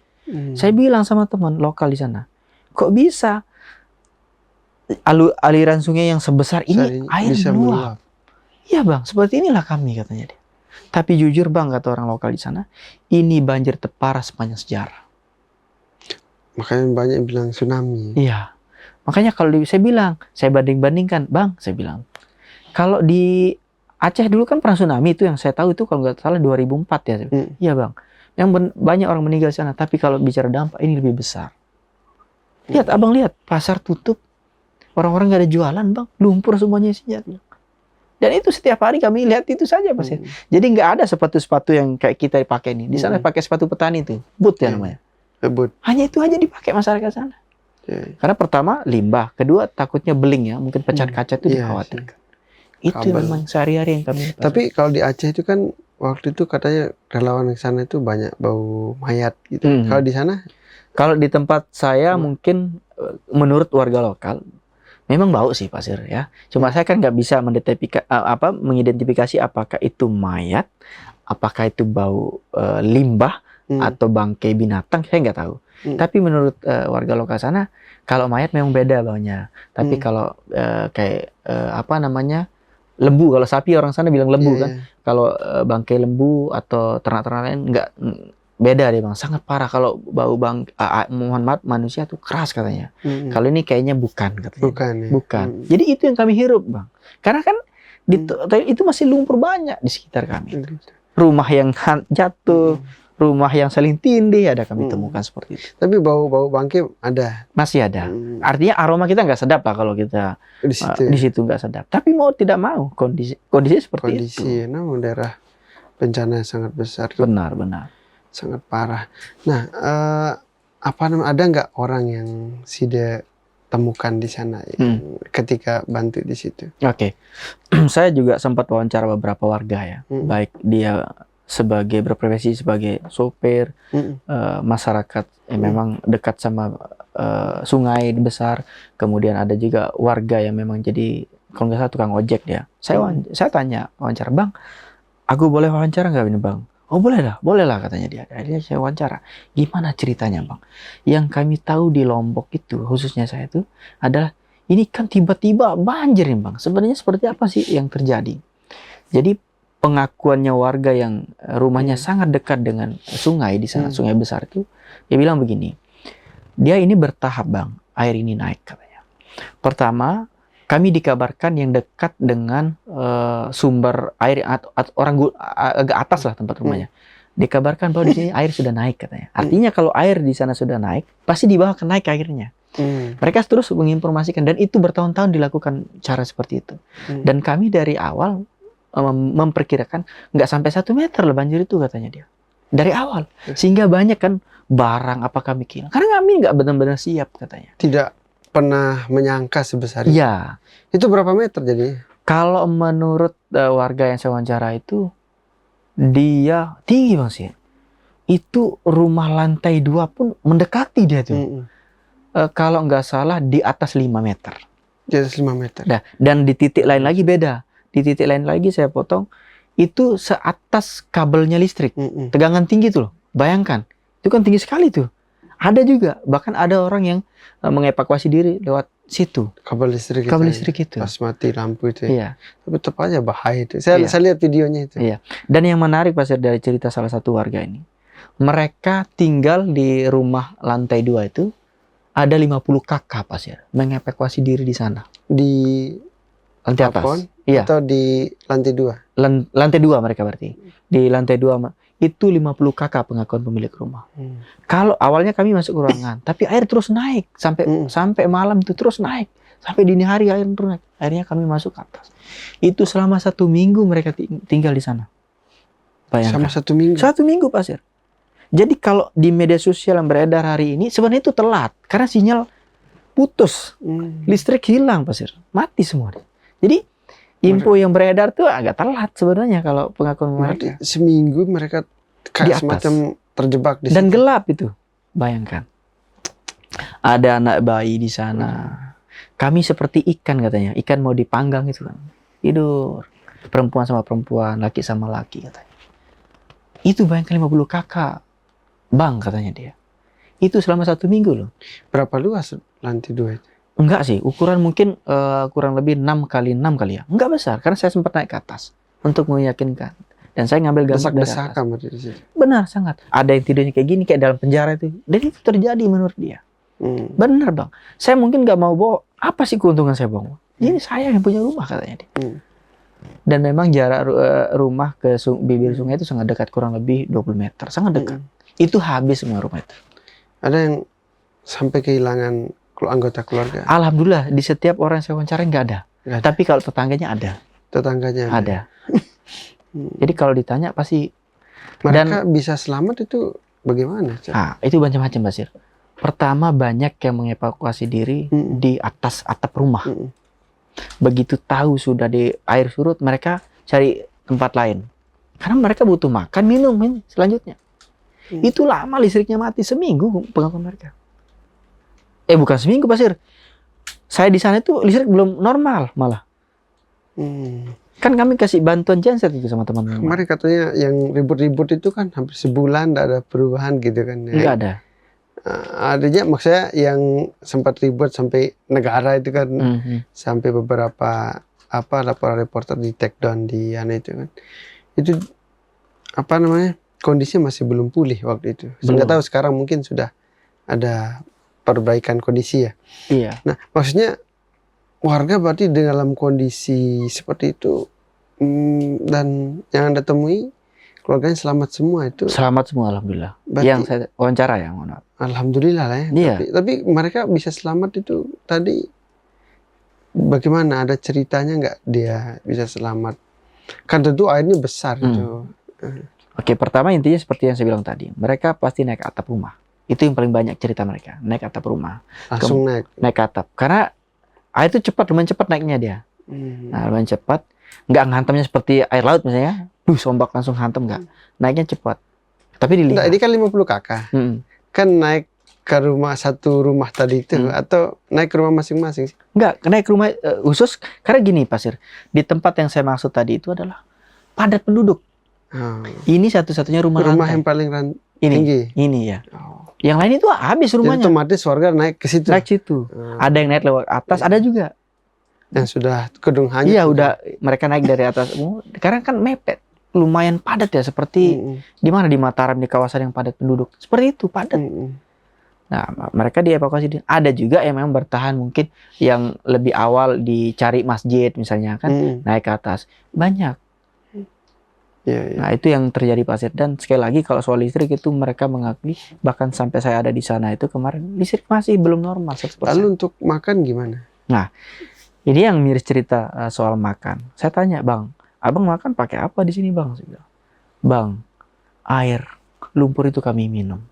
Saya bilang sama teman lokal di sana, kok bisa aliran sungai yang sebesar ini air meluap? Iya Bang, seperti inilah kami katanya dia. Tapi jujur Bang, kata orang lokal di sana, ini banjir terparah sepanjang sejarah. Makanya banyak yang bilang tsunami. Iya. Makanya kalau saya bilang, saya banding-bandingkan, Bang, saya bilang, kalau di Aceh dulu kan pernah tsunami itu yang saya tahu itu kalau nggak salah 2004 ya. Iya Bang. Yang banyak orang meninggal di sana, tapi kalau bicara dampak ini lebih besar. Lihat, Abang lihat, pasar tutup. Orang-orang nggak ada jualan Bang, lumpur semuanya isinya. Dan itu setiap hari kami lihat itu saja Pak Sir. Jadi nggak ada sepatu-sepatu yang kayak kita pakai nih. Di sana pakai sepatu petani itu, boot ya namanya. Boot. Hanya itu aja dipakai masyarakat sana. Karena pertama limbah, kedua takutnya beling ya, mungkin pecahan kaca itu dikhawatirkan. Itu memang sehari-hari yang kami. Tapi kalau di Aceh itu kan waktu itu katanya relawan di sana itu banyak bau mayat gitu. Kalau di sana? Kalau di tempat saya mungkin menurut warga lokal memang bau sih Pak Sir ya. Cuma saya kan nggak bisa mengidentifikasi apakah itu mayat, apakah itu bau limbah atau bangkai binatang, saya nggak tahu. Tapi menurut warga lokal sana, kalau mayat memang beda baunya. Tapi kalau lembu, kalau sapi orang sana bilang lembu kan. Kalau bangkai lembu atau ternak-ternak lain nggak, beda deh Bang, sangat parah. Kalau bau mohon maaf, manusia tuh keras katanya. Kalau ini kayaknya bukan katanya. Bukan. Jadi itu yang kami hirup Bang. Karena kan itu masih lumpur banyak di sekitar kami. Rumah yang jatuh, rumah yang saling tindih ada kami temukan seperti itu. Tapi bau bangkai ada. Masih ada. Artinya aroma kita nggak sedap lah kalau kita di situ nggak sedap. Tapi mau tidak mau kondisi seperti itu. Kondisi, namun daerah bencana sangat besar. Benar. Sangat parah. Nah, ada nggak orang yang Sida temukan di sana ketika bantu di situ? Oke. Saya juga sempat wawancara beberapa warga ya. Baik dia sebagai berprofesi sebagai sopir, masyarakat yang memang dekat sama sungai besar, kemudian ada juga warga yang memang jadi kalau nggak salah tukang ojek dia. Saya tanya wawancara, Bang, aku boleh wawancara nggak ini Bang? Oh boleh lah katanya dia. Akhirnya saya wawancara. Gimana ceritanya Bang? Yang kami tahu di Lombok itu, khususnya saya itu adalah ini kan tiba-tiba banjir nih Bang. Sebenarnya seperti apa sih yang terjadi? Jadi pengakuannya warga yang rumahnya sangat dekat dengan sungai di sana, sungai besar itu, dia bilang begini. Dia ini bertahap Bang, air ini naik katanya. Pertama, kami dikabarkan yang dekat dengan sumber air atau agak atas lah tempat rumahnya. Dikabarkan bahwa di sini air sudah naik katanya. Artinya kalau air di sana sudah naik, pasti di bawah akan naik airnya. Mereka terus menginformasikan dan itu bertahun-tahun dilakukan cara seperti itu. Dan kami dari awal memperkirakan nggak sampai 1 meter lah banjir itu katanya dia. Dari awal. Sehingga banyak kan barang apa kami kira. Karena kami nggak benar-benar siap katanya. Tidak pernah menyangka sebesar itu. Iya. Itu berapa meter jadi? Kalau menurut warga yang saya wawancara itu, dia tinggi Bang sih. Itu rumah lantai 2 pun mendekati dia tuh. Kalau nggak salah di atas 5 meter. Di atas 5 meter. Nah, dan di titik lain lagi beda. Di titik lain lagi saya potong, itu seatas kabelnya listrik. Tegangan tinggi tuh loh. Bayangkan, itu kan tinggi sekali tuh. Ada juga, bahkan ada orang yang mengevakuasi diri lewat situ. Kabel listrik itu. Pas mati lampu itu. Iya. Tapi tetap aja bahaya itu. Saya lihat videonya itu. Iya. Dan yang menarik Pasir dari cerita salah satu warga ini, mereka tinggal di rumah lantai 2 itu ada 50 kakak Pasir mengevakuasi diri di sana. Di lantai atas. Iya. Atau di lantai 2? Lantai 2 mereka berarti. Di lantai 2 itu 50 kakak pengakuan pemilik rumah. Kalau awalnya kami masuk ke ruangan, tapi air terus naik sampai malam itu terus naik. Sampai dini hari air terus naik. Akhirnya kami masuk ke atas. Itu selama 1 minggu mereka tinggal di sana. Bayangkan. Sama 1 minggu? 1 minggu Pasir. Jadi kalau di media sosial yang beredar hari ini, sebenarnya itu telat. Karena sinyal putus. Listrik hilang Pasir. Mati semua. Jadi info yang beredar tuh agak telat sebenarnya kalau pengakuan mereka. Seminggu mereka kayak semacam terjebak di dan situ. Gelap itu. Bayangkan. Ada anak bayi di sana. Kami seperti ikan katanya. Ikan mau dipanggang itu kan. Tidur. Perempuan sama perempuan, laki sama laki katanya. Itu bayangkan 50 kakak. Bang katanya dia. Itu selama 1 minggu loh. Berapa luas lantai 2 itu? Enggak sih, ukuran mungkin kurang lebih 6 kali 6 kali ya. Enggak besar, karena saya sempat naik ke atas untuk meyakinkan. Dan saya ngambil gambar dari atas. Di situ. Benar, sangat. Ada yang tidurnya kayak gini, kayak dalam penjara itu. Dan itu terjadi menurut dia. Benar Bang. Saya mungkin nggak mau bawa, apa sih keuntungan saya bawa? Ini saya yang punya rumah katanya dia. Dan memang jarak rumah ke bibir sungai itu sangat dekat, kurang lebih 20 meter. Sangat dekat. Itu habis semua rumah itu. Ada yang sampai kehilangan anggota keluarga? Alhamdulillah di setiap orang yang saya wawancara nggak ada. Tapi kalau tetangganya ada. Tetangganya ada. Jadi kalau ditanya pasti mereka bisa selamat itu bagaimana? Itu macam-macam Basir. Pertama banyak yang mengevakuasi diri di atas atap rumah. Begitu tahu sudah di air surut, mereka cari tempat lain. Karena mereka butuh makan, minum selanjutnya. Itu lama listriknya mati, seminggu pengakuan mereka. Bukan seminggu Pasir. Saya di sana itu listrik belum normal malah. Kan kami kasih bantuan genset itu sama teman-teman. Kemarin katanya yang ribut-ribut itu kan hampir sebulan tidak ada perubahan gitu kan. Enggak ada. Adanya maksudnya yang sempat ribut sampai negara itu kan. Sampai beberapa laporan reporter di take down di itu kan. Itu kondisi masih belum pulih waktu itu. Saya nggak tahu sekarang mungkin sudah ada perbaikan kondisi ya. Iya. Nah, maksudnya warga berarti dalam kondisi seperti itu dan yang Anda temui keluarganya selamat semua itu. Selamat semua alhamdulillah. Berarti, yang saya wawancara ya, mohon maaf. Alhamdulillah lah ya. Iya. Tapi mereka bisa selamat itu tadi bagaimana? Ada ceritanya nggak dia bisa selamat? Kan tentu airnya besar itu. Oke, pertama intinya seperti yang saya bilang tadi. Mereka pasti naik ke atap rumah. Itu yang paling banyak cerita mereka, naik atap rumah. Langsung naik ke atap. Karena air itu lumayan cepat naiknya dia. Nah, lumayan cepat. nggak ngantemnya seperti air laut misalnya, ombak langsung hantam, nggak. Naiknya cepat. Tapi Enggak, dilihat. ini kan 50 kakak. Kan naik ke satu rumah tadi itu atau naik ke rumah masing-masing sih? Enggak, naik ke rumah khusus karena gini Pasir. Di tempat yang saya maksud tadi itu adalah padat penduduk. Ini satu-satunya rumah lantai. Yang paling ini, tinggi. Ini ya. Yang lain itu habis rumahnya. Jadi otomatis warga naik ke situ. Naik situ. Ada yang naik lewat atas, ada juga yang sudah gedung hanyut. Iya, udah mereka naik dari atas. Karena kan mepet, lumayan padat ya, seperti di mana di Mataram, di kawasan yang padat penduduk. Seperti itu, padat. Nah, mereka dievakuasi. Ada juga yang memang bertahan, mungkin yang lebih awal dicari masjid misalnya kan, naik ke atas. Banyak. Nah, itu yang terjadi Pasir. Dan sekali lagi kalau soal listrik itu mereka mengakui, bahkan sampai saya ada di sana itu kemarin, listrik masih belum normal 100%. Lalu untuk makan gimana? Nah, ini yang miris cerita soal makan. Saya tanya, Bang, Abang makan pakai apa di sini, Bang? Saya bilang, Bang, air lumpur itu kami minum.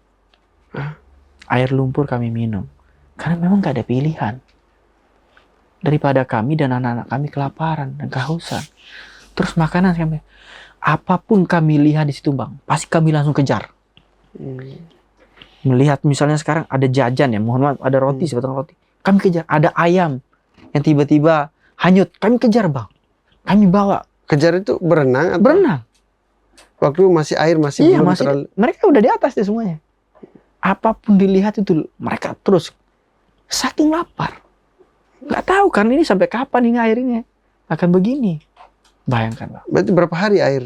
Air lumpur kami minum. Karena memang gak ada pilihan. Daripada kami dan anak-anak kami kelaparan dan kehausan. Terus makanan kami, apapun kami lihat di situ, Bang, pasti kami langsung kejar. Melihat misalnya sekarang ada jajan ya, mohon maaf, ada roti, sebatang roti. Kami kejar. Ada ayam yang tiba-tiba hanyut, kami kejar, Bang. Kami bawa. Kejar itu berenang atau? Berenang. Waktu masih air masih Iya, belum masih, terlalu. mereka udah di atas deh semuanya. Apapun dilihat itu mereka terus saking lapar. Nggak tahu kan ini sampai kapan ini airnya akan begini. Bayangkan, Bang. Berarti berapa hari air?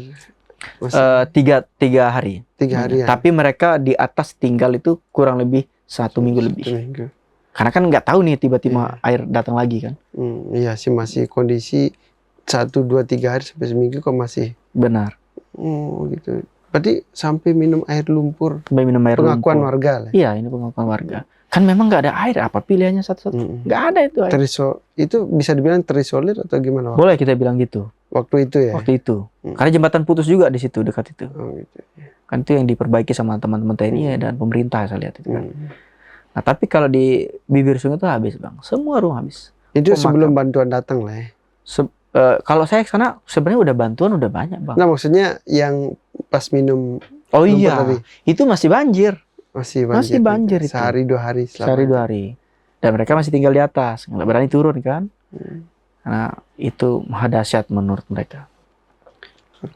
Tiga hari. 3 hari. Tapi mereka di atas tinggal itu kurang lebih 1 minggu lebih. 1 minggu. Karena kan nggak tahu nih tiba-tiba air datang lagi kan. Iya sih, masih kondisi 1, 2, 3 hari sampai seminggu kok masih. Benar. Gitu. Berarti sampai minum air lumpur. Sampai minum air pengakuan lumpur. warga lah. Iya, ini pengakuan warga. Kan memang nggak ada air. Apa pilihannya satu-satu? Nggak ada itu air. Itu bisa dibilang terisolir atau gimana? Boleh kita bilang gitu. Waktu itu ya? Waktu itu. Karena jembatan putus juga di situ, dekat itu. Gitu. Kan itu yang diperbaiki sama teman-teman TNI dan pemerintah, saya lihat itu kan. Nah, tapi kalau di bibir sungai itu habis, Bang. Semua rumah habis. Itu sebelum bantuan datang lah ya? Kalau saya ke sana sebenarnya udah bantuan udah banyak, Bang. Nah, maksudnya yang pas minum. Oh iya, tadi. Itu masih banjir. Masih banjir itu. Sehari 2 hari. Sehari 2 hari. Dan mereka masih tinggal di atas, nggak berani turun kan? Karena itu maha dahsyat menurut mereka.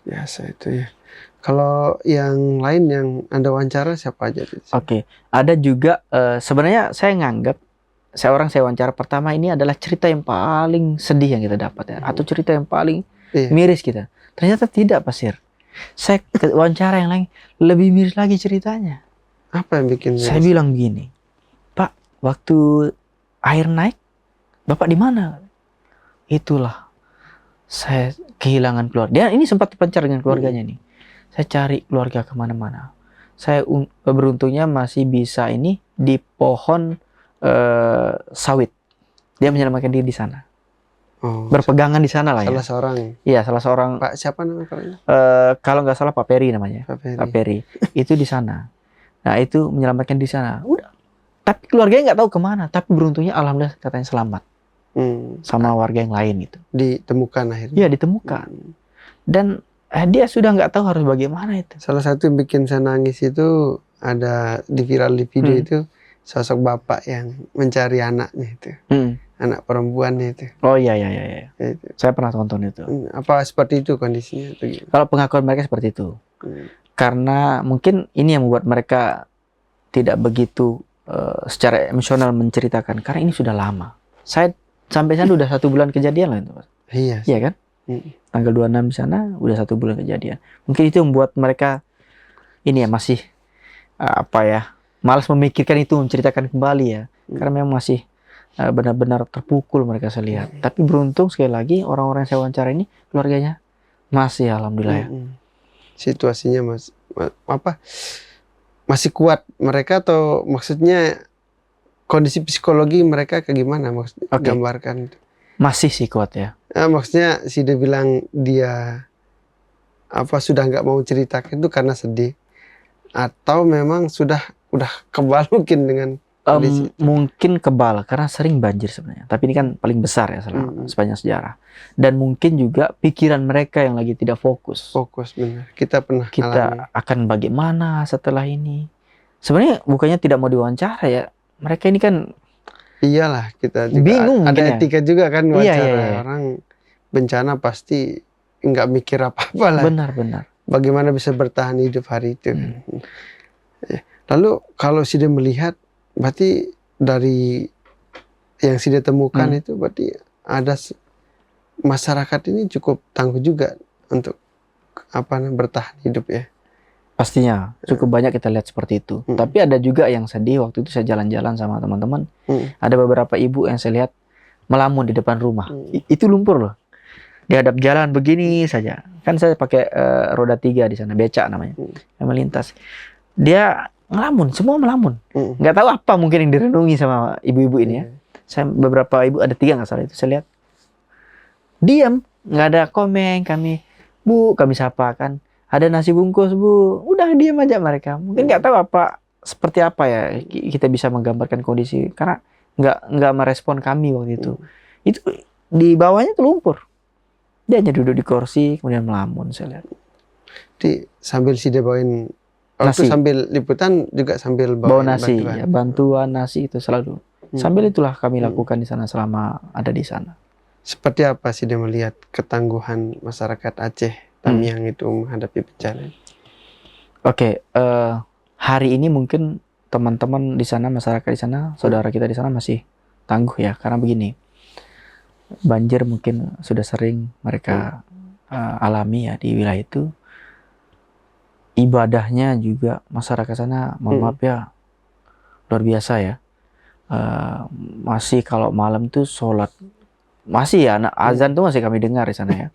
Biasa itu ya. Kalau yang lain yang Anda wawancara siapa aja? Oke, ada juga sebenarnya saya nganggap saya wawancara pertama ini adalah cerita yang paling sedih yang kita dapat ya, atau cerita yang paling miris kita. Ternyata tidak, Pasir. Saya wawancara yang lain lebih miris lagi ceritanya. Apa yang bikin miris? Saya bilang begini, Pak, waktu air naik, Bapak di mana? Itulah, saya kehilangan keluarga. Dia ini sempat dipencar dengan keluarganya nih. Saya cari keluarga kemana-mana. Saya beruntungnya masih bisa ini di pohon sawit. Dia menyelamatkan diri di sana. Berpegangan di sana lah ya. Salah seorang. Iya, salah seorang. Pak siapa namanya? Kalau nggak salah Pak Peri namanya. Pak Peri. Itu di sana. Nah, itu menyelamatkan di sana. Udah. Tapi keluarganya nggak tahu kemana. Tapi beruntungnya alhamdulillah katanya selamat. Sama warga yang lain itu. Ditemukan akhirnya. Iya, ditemukan. Dan dia sudah nggak tahu harus bagaimana itu. Salah satu yang bikin saya nangis itu ada di viral di video itu. Sosok bapak yang mencari anaknya itu, anak perempuannya itu. Oh iya. Itu. Saya pernah tonton itu. Apa seperti itu kondisinya? Kalau pengakuan mereka seperti itu, karena mungkin ini yang membuat mereka tidak begitu secara emosional menceritakan. Karena ini sudah lama. Saya sampai sana udah 1 bulan kejadian lah itu, Mas. Iya kan? Tanggal 26 di sana udah 1 bulan kejadian. Mungkin itu yang membuat mereka ini ya masih malas memikirkan itu, menceritakan kembali ya. Karena memang masih benar-benar terpukul mereka saya lihat. Tapi beruntung sekali lagi orang-orang yang saya wawancara ini keluarganya masih alhamdulillah ya. Situasinya masih kuat mereka atau maksudnya kondisi psikologi mereka kayak gimana maksudnya? Gambarkan. Masih sih kuat ya. Maksudnya dia bilang dia sudah nggak mau ceritakan itu karena sedih atau memang udah kebal mungkin dengan kondisi itu. Mungkin kebal karena sering banjir sebenarnya. Tapi ini kan paling besar ya sepanjang sejarah. Dan mungkin juga pikiran mereka yang lagi tidak fokus. Fokus benar. Kita pernah alami. Kita akan bagaimana setelah ini? Sebenarnya bukannya tidak mau diwawancara ya. Mereka ini kan Iyalah, kita juga bingung ada mungkin ya. etika juga kan wawancara. Iya. Orang bencana pasti nggak mikir apa-apa lah. Benar. Bagaimana bisa bertahan hidup hari itu. Lalu kalau sudah melihat, berarti dari yang sudah temukan itu berarti ada masyarakat ini cukup tangguh juga untuk bertahan hidup ya. Pastinya cukup banyak kita lihat seperti itu. Tapi ada juga yang sedih waktu itu saya jalan-jalan sama teman-teman. Ada beberapa ibu yang saya lihat melamun di depan rumah. Itu lumpur loh. Di hadap jalan begini saja. Kan saya pakai roda 3 di sana, becak namanya. Yang melintas. Dia ngelamun, semua melamun. Nggak tahu apa mungkin yang direnungi sama ibu-ibu ini ya. Saya beberapa ibu, ada 3 nggak salah itu, saya lihat. Diam, nggak ada komen kami. Bu, kami sapa kan. Ada nasi bungkus bu, udah diam aja mereka. Mungkin nggak tahu seperti apa ya kita bisa menggambarkan kondisi karena nggak merespon kami waktu itu. Itu di bawahnya tuh lumpur. Dia hanya duduk di kursi kemudian melamun saya lihat. Jadi sambil dia bawain nasi. Sambil liputan juga sambil bawa nasi, bantuan. Ya, bantuan nasi itu selalu. Sambil itulah kami lakukan di sana selama ada di sana. Seperti apa sih dia melihat ketangguhan masyarakat Aceh Tamiang itu menghadapi bencana? Oke, hari ini mungkin teman-teman di sana, masyarakat di sana, saudara kita di sana masih tangguh ya, karena begini, banjir mungkin sudah sering mereka alami ya di wilayah itu. Ibadahnya juga masyarakat sana, mohon maaf ya, luar biasa ya. Masih kalau malam tuh sholat, masih ya, azan tuh masih kami dengar di sana ya.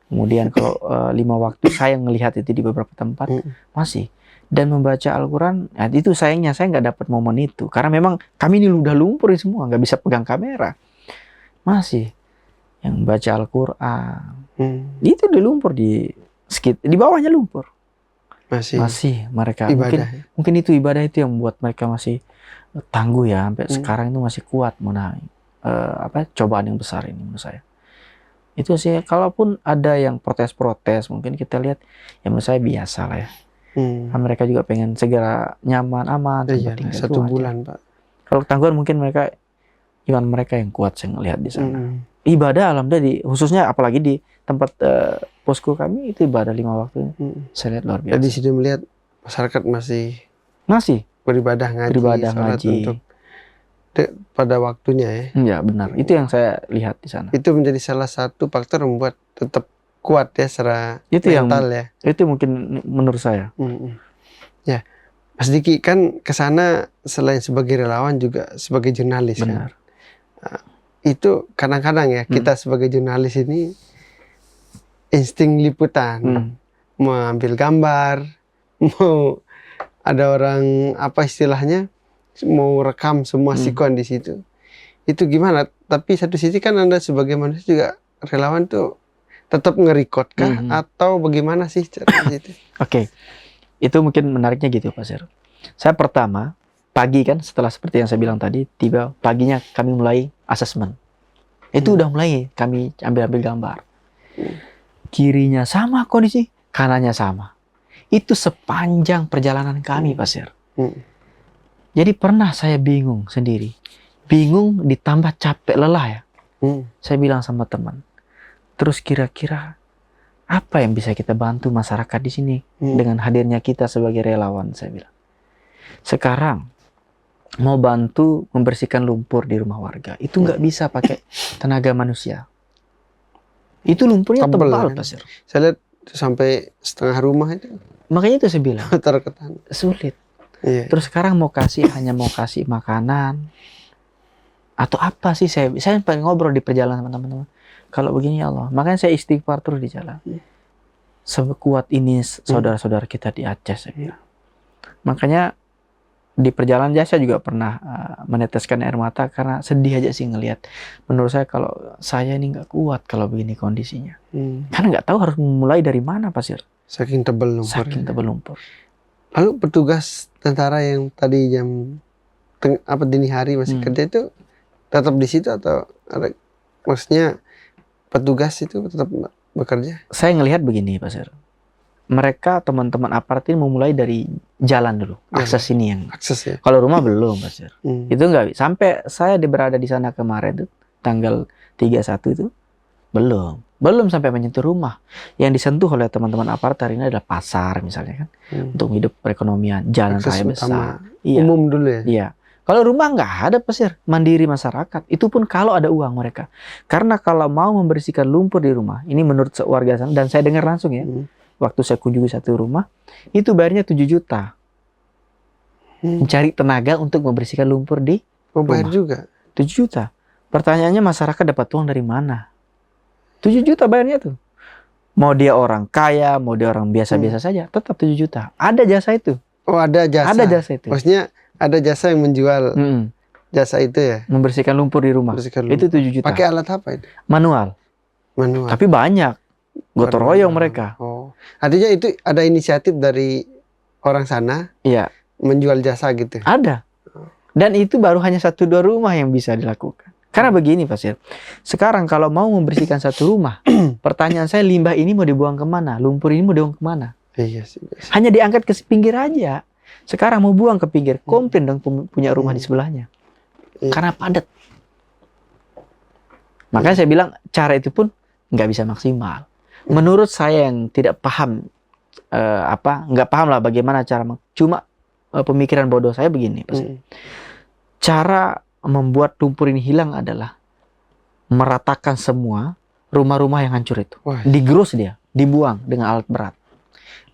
Kemudian kalau 5 waktu saya ngelihat itu di beberapa tempat masih. Dan membaca Al-Quran, ya itu sayangnya saya nggak dapat momen itu. Karena memang kami ini udah lumpur semua, nggak bisa pegang kamera. Masih yang baca Al-Quran, itu di lumpur di bawahnya lumpur. Masih mereka ibadah. Mungkin itu ibadah itu yang membuat mereka masih tangguh ya sampai sekarang itu masih kuat menahan cobaan yang besar ini menurut saya. Itu sih, kalaupun ada yang protes-protes mungkin kita lihat ya menurut saya biasa lah ya. Mereka juga pengen segera nyaman, aman, tinggal 1 bulan Pak. Kalau tangguhan mungkin mereka iman mereka yang kuat saya ngelihat di sana. Ibadah alhamdulillah khususnya apalagi di tempat posko kami itu ibadah 5 waktu. Saya lihat luar biasa. Jadi sudah melihat masyarakat masih beribadah ngaji. Untuk pada waktunya ya. Iya benar, itu yang saya lihat di sana. Itu menjadi salah satu faktor membuat tetap kuat ya secara itu mental ya. Itu mungkin menurut saya. Ya, Mas Diki kan kesana selain sebagai relawan juga sebagai jurnalis. Benar. Kan? Itu kadang-kadang ya kita sebagai jurnalis ini insting liputan, mau ambil gambar, mau ada orang istilahnya mau rekam semua sikon di situ. Itu gimana? Tapi satu sisi kan Anda sebagai manusia juga relawan tuh tetap nge-record kah atau bagaimana sih cara itu? Oke. Itu mungkin menariknya gitu Pak Sir. Saya pertama pagi kan setelah seperti yang saya bilang tadi, tiba paginya kami mulai asesmen. Itu udah mulai kami ambil gambar. Kirinya sama kondisi, kanannya sama. Itu sepanjang perjalanan kami Pak Sir. Jadi pernah saya bingung sendiri. Bingung ditambah capek lelah ya. Saya bilang sama teman. Terus kira-kira apa yang bisa kita bantu masyarakat di sini dengan hadirnya kita sebagai relawan, saya bilang. Sekarang mau bantu membersihkan lumpur di rumah warga. Itu nggak bisa pakai tenaga manusia. Itu lumpurnya tebal, Pak Sir. Saya lihat sampai setengah rumah itu. Makanya itu saya bilang. Terketan. Sulit. Iya. Terus sekarang hanya mau kasih makanan atau apa sih, saya pengen ngobrol di perjalanan sama teman-teman. Kalau begini ya Allah, makanya saya istighfar terus di jalan. Sekuat ini saudara-saudara kita di Aceh, saya bilang. Makanya di perjalanan saya juga pernah meneteskan air mata karena sedih aja sih ngelihat. Menurut saya kalau saya ini nggak kuat kalau begini kondisinya. Karena nggak tahu harus mulai dari mana Pak Sir. Saking tebal lumpur. Saking tebal lumpur. Lalu petugas tentara yang tadi jam dini hari masih kerja itu tetap di situ atau ada, maksudnya petugas itu tetap bekerja? Saya ngelihat begini, Pak Sir. Mereka teman-teman aparat ini memulai dari jalan dulu, akses ini yang. Akses ya. Kalau rumah belum, Pak Sir. Hmm. Itu nggak sampai saya berada di sana kemarin tuh tanggal 31 itu belum sampai menyentuh rumah. Yang disentuh oleh teman-teman aparat hari ini adalah pasar misalnya kan, untuk hidup perekonomian, jalan Akses raya besar. utama. Iya. Umum dulu ya. Iya. Kalau rumah nggak ada, Pak Sir, mandiri masyarakat. Itu pun kalau ada uang mereka. Karena kalau mau membersihkan lumpur di rumah, ini menurut warga sana dan saya dengar langsung ya. Waktu saya kunjungi satu rumah, itu bayarnya 7 juta. Mencari tenaga untuk membersihkan lumpur di bayar rumah. juga. 7 juta. Pertanyaannya masyarakat dapat uang dari mana? 7 juta bayarnya tuh. Mau dia orang kaya, mau dia orang biasa-biasa saja, tetap 7 juta. Ada jasa itu. Oh, ada jasa. Ada jasa itu. Maksudnya ada jasa yang menjual jasa itu ya? Membersihkan lumpur di rumah. Itu 7 juta. Pakai alat apa itu? Manual. Tapi banyak. Gotong royong mereka. Oh. Artinya itu ada inisiatif dari orang sana. Iya. Menjual jasa gitu. Ada. Dan itu baru hanya 1-2 rumah yang bisa dilakukan. Karena begini, Pak Sir. Sekarang kalau mau membersihkan satu rumah, pertanyaan saya, limbah ini mau dibuang kemana? Lumpur ini mau dibuang kemana? Iya sih. Hanya diangkat ke pinggir aja. Sekarang mau buang ke pinggir, komplain dong punya rumah di sebelahnya. Karena padat. Makanya saya bilang cara itu pun nggak bisa maksimal. Menurut saya yang tidak paham nggak paham lah bagaimana cara cuma pemikiran bodoh saya begini, Pak Sir. Cara membuat lumpur ini hilang adalah meratakan semua rumah-rumah yang hancur itu. Digerus dia, dibuang dengan alat berat.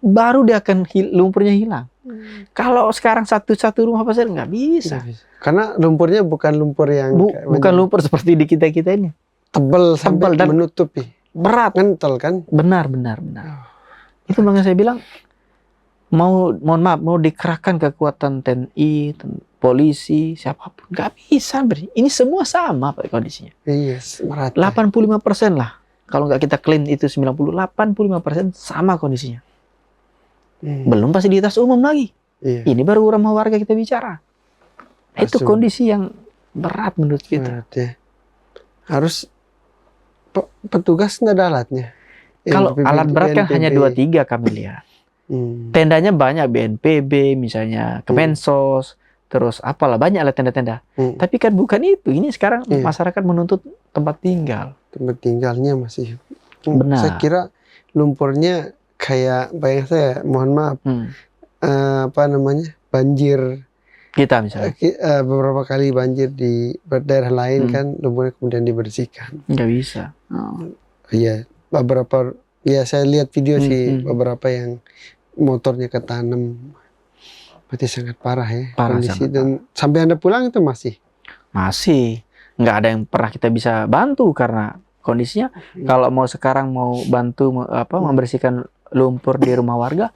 Baru dia akan lumpurnya hilang. Kalau sekarang satu-satu rumah Pak Sir nggak bisa. Karena lumpurnya bukan lumpur yang bukan lumpur seperti di kita ini. Tebal sampai dan menutupi. Berat. Ngentel kan? Benar. Itu makanya saya bilang mohon maaf, mau dikerahkan kekuatan TNI, polisi, siapapun nggak bisa. Ini semua sama Pak kondisinya. Iya, merata. 85% lah. Kalau nggak kita clean itu 85% sama kondisinya. Belum fasilitas umum lagi. Ini baru rumah warga kita bicara. Itu kondisi yang berat menurut kita. Berat, ya. Harus petugas nggak ada alatnya. Kalau alat berat kan hanya 2-3 kami lihat. Tendanya banyak, BNPB misalnya, Kemensos, terus apalah banyak lah tenda-tenda. Tapi kan bukan itu. Ini sekarang masyarakat menuntut tempat tinggal. Tempat tinggalnya masih. Benar. Saya kira lumpurnya kayak bayang saya, mohon maaf, banjir. Kita misalnya. Beberapa kali banjir di daerah lain kan lumpurnya kemudian dibersihkan. Nggak bisa. Iya, beberapa. Ya saya lihat video sih beberapa yang motornya ketanam. Berarti sangat parah ya kondisi. Dan sampai Anda pulang itu masih nggak ada yang pernah kita bisa bantu karena kondisinya. Kalau mau sekarang mau bantu membersihkan lumpur di rumah warga,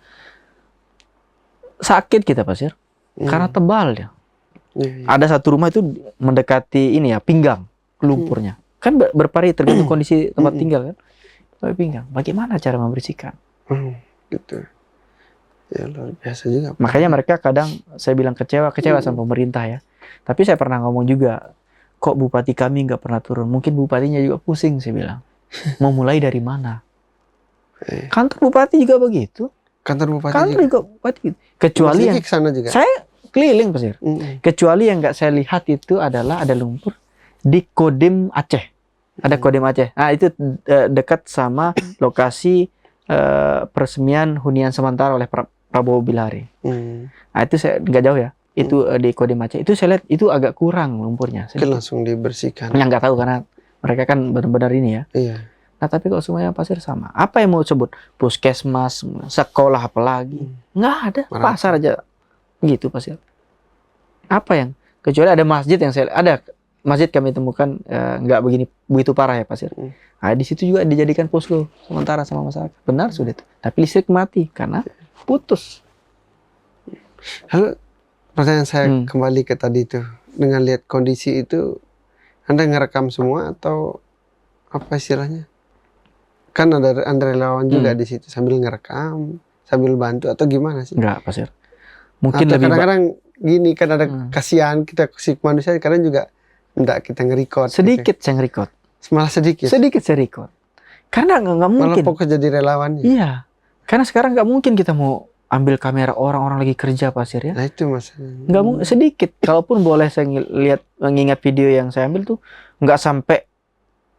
sakit kita Pak Sir, karena tebal ya. Ada satu rumah itu mendekati ini ya pinggang lumpurnya, kan berpari tergantung kondisi tempat tinggal kan. Sampai pinggang. Bagaimana cara membersihkan? Gitu. Ya luar biasa juga. Makanya mereka kadang saya bilang kecewa sama pemerintah ya. Tapi saya pernah ngomong juga, kok bupati kami nggak pernah turun? Mungkin bupatinya juga pusing, saya bilang. Mau mulai dari mana? Kantor bupati juga begitu. Kantor bupati juga begitu. Kecuali yang juga. Saya keliling Pak Sir. Kecuali yang nggak saya lihat itu adalah ada lumpur di Kodim Aceh. Ada Kodim Aceh. Nah itu dekat sama lokasi peresmian hunian sementara oleh Prabowo Bilari. Nah itu saya nggak jauh ya. Itu di Kodim Aceh. Itu saya lihat itu agak kurang lumpurnya. Langsung dibersihkan. Yang nggak tahu karena mereka kan benar-benar ini ya. Iya. Nah tapi kalau semuanya Pasir sama. Apa yang mau sebut? Puskesmas, sekolah apalagi? Nggak ada. Pasar aja gitu Pasir. Apa yang? Kecuali ada masjid yang ada masjid kami temukan nggak begitu parah ya Pasir. Nah, di situ juga dijadikan posko sementara sama masyarakat. Benar sudah itu. Tapi listrik mati karena putus. Lalu pertanyaan saya kembali ke tadi itu. Dengan lihat kondisi itu, Anda ngerekam semua atau apa istilahnya? Kan ada Anda relawan juga di situ sambil ngerekam, sambil bantu atau gimana sih? Enggak Pasir. Mungkin Atau lebih kadang-kadang gini kan ada Hmm. kasihan kita si manusia kadang juga enggak kita nge-record gitu. sedikit saya record. Malah sedikit. Sedikit saya record. Karena nggak Malah mungkin. fokus jadi relawannya. Iya. Karena sekarang nggak mungkin kita mau ambil kamera orang-orang lagi kerja pasir ya. Nah itu masalahnya. Nggak mungkin, sedikit. Kalaupun boleh saya mengingat video yang saya ambil tuh nggak sampai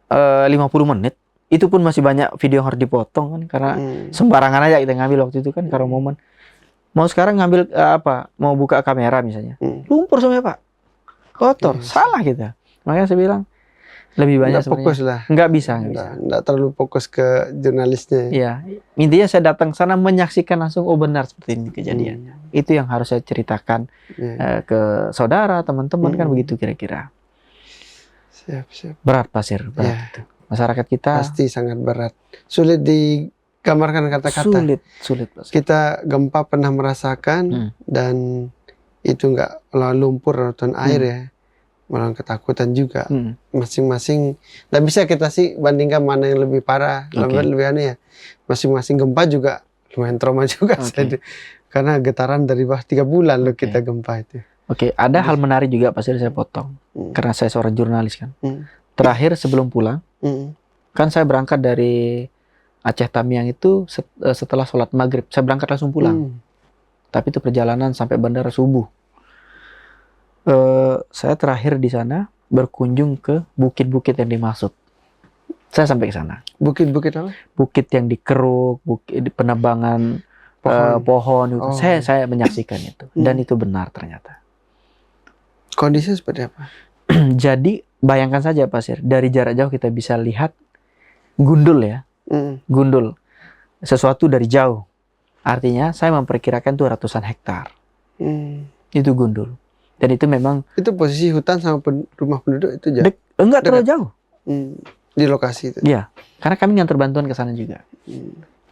50 menit. Itu pun masih banyak video yang harus dipotong kan, karena sembarangan aja kita ngambil waktu itu kan karena momen. Mau sekarang ngambil mau buka kamera misalnya, lumpur semuanya Pak, kotor, salah kita. Makanya saya bilang lebih banyak Nggak fokus sebenarnya. lah. Nggak bisa. Nggak terlalu fokus ke jurnalisnya. Iya, intinya saya datang sana menyaksikan langsung, oh benar seperti ini kejadiannya. Itu yang harus saya ceritakan ke saudara, teman-teman kan begitu kira-kira. Siap. Berat pasir, berat itu. Masyarakat kita Pasti sangat berat. Sulit digambarkan kata-kata. Sulit pasir. Kita gempa pernah merasakan dan itu nggak lumpur atau air ya. Malah ketakutan juga. Masing-masing nggak bisa kita sih bandingkan mana yang lebih parah, lebih aneh ya. Masing-masing gempa juga lumayan trauma juga. Karena getaran dari bawah 3 bulan loh kita gempa itu. Ada hal menarik juga pasir saya potong. Karena saya seorang jurnalis kan. Terakhir sebelum pulang, kan saya berangkat dari Aceh Tamiang itu setelah sholat maghrib. Saya berangkat langsung pulang. Tapi itu perjalanan sampai bandara subuh. Saya terakhir di sana berkunjung ke bukit-bukit yang dimaksud. Saya sampai ke sana. Bukit-bukit apa? Bukit yang dikeruk, bukit penebangan pohon itu. Saya menyaksikan itu dan itu benar ternyata. Kondisinya seperti apa? Jadi bayangkan saja pasir, dari jarak jauh kita bisa lihat gundul ya. Gundul. Sesuatu dari jauh. Artinya saya memperkirakan itu ratusan hektar. Itu gundul. Dan itu memang itu posisi hutan sama rumah penduduk itu jauh. Enggak terlalu jauh. Di lokasi itu. Iya, karena kami ngantar bantuan ke sana juga.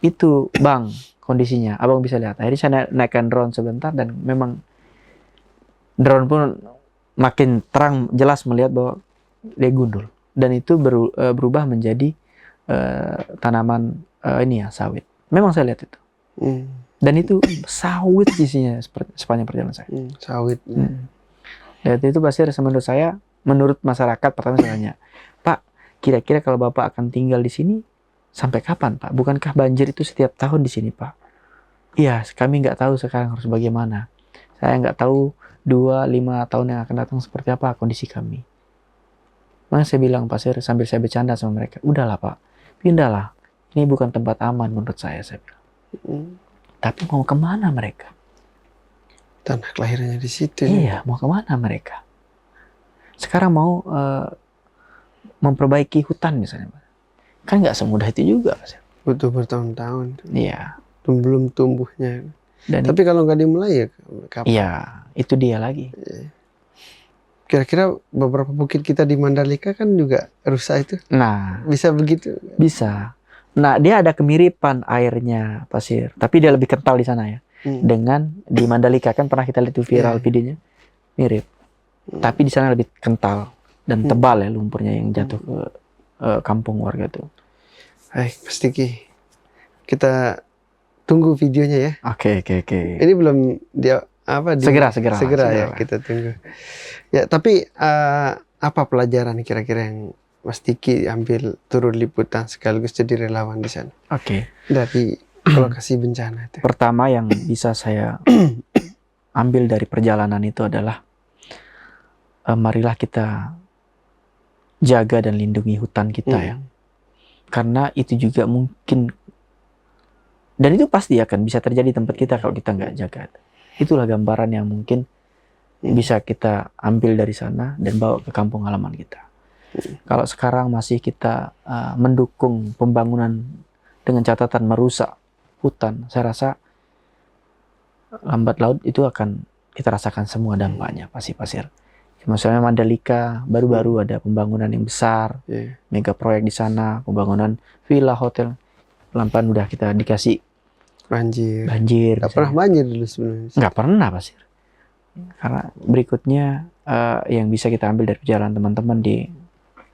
Itu Bang kondisinya, Abang bisa lihat. Akhirnya saya naikkan drone sebentar dan memang drone pun makin terang jelas melihat bahwa dia gundul dan itu berubah menjadi tanaman sawit. Memang saya lihat itu. Dan itu sawit isinya sepanjang perjalanan saya. Sawit. Dan itu pasti menurut saya, menurut masyarakat pertama saya tanya, Pak, kira-kira kalau Bapak akan tinggal di sini sampai kapan, Pak? Bukankah banjir itu setiap tahun di sini, Pak? Iya, kami nggak tahu sekarang harus bagaimana. Saya nggak tahu 2-5 tahun yang akan datang seperti apa kondisi kami. Makanya saya bilang pasir sambil saya bercanda sama mereka, udahlah Pak, pindahlah. Ini bukan tempat aman menurut saya bilang. Tapi mau kemana mereka? Tanah kelahirannya di situ. Iya, mau kemana mereka? Sekarang mau memperbaiki hutan misalnya, kan nggak semudah itu juga, Mas. Butuh bertahun-tahun. Iya. Belum tumbuhnya. Dan tapi kalau nggak dimulai ya kapan? Iya, itu dia lagi. Kira-kira beberapa bukit kita di Mandalika kan juga rusak itu. Nah, bisa begitu? Bisa. Nah, dia ada kemiripan airnya pasir, tapi dia lebih kental di sana ya. Dengan di Mandalika kan pernah kita lihat itu viral videonya, mirip. Tapi di sana lebih kental dan tebal ya lumpurnya yang jatuh ke kampung warga itu. Baik, pasti kita tunggu videonya ya. Oke. Ini belum segera ya kita tunggu. Ya, tapi apa pelajaran kira-kira yang Mas Diki ambil turun liputan sekaligus jadi relawan di sana? Dari lokasi bencana itu. Pertama yang bisa saya ambil dari perjalanan itu adalah marilah kita jaga dan lindungi hutan kita ya. Karena itu juga mungkin, dan itu pasti akan bisa terjadi di tempat kita kalau kita nggak jaga. Itulah gambaran yang mungkin bisa kita ambil dari sana dan bawa ke kampung halaman kita. Kalau sekarang masih kita mendukung pembangunan dengan catatan merusak hutan, saya rasa lambat laut itu akan kita rasakan semua dampaknya pasti pasir. Misalnya Mandalika baru-baru ada pembangunan yang besar, mega proyek di sana, pembangunan villa, hotel, pelan-pelan udah kita dikasih banjir. Nggak pernah banjir dulu sebelumnya. Nggak pernah pasir. Karena berikutnya yang bisa kita ambil dari perjalanan teman-teman di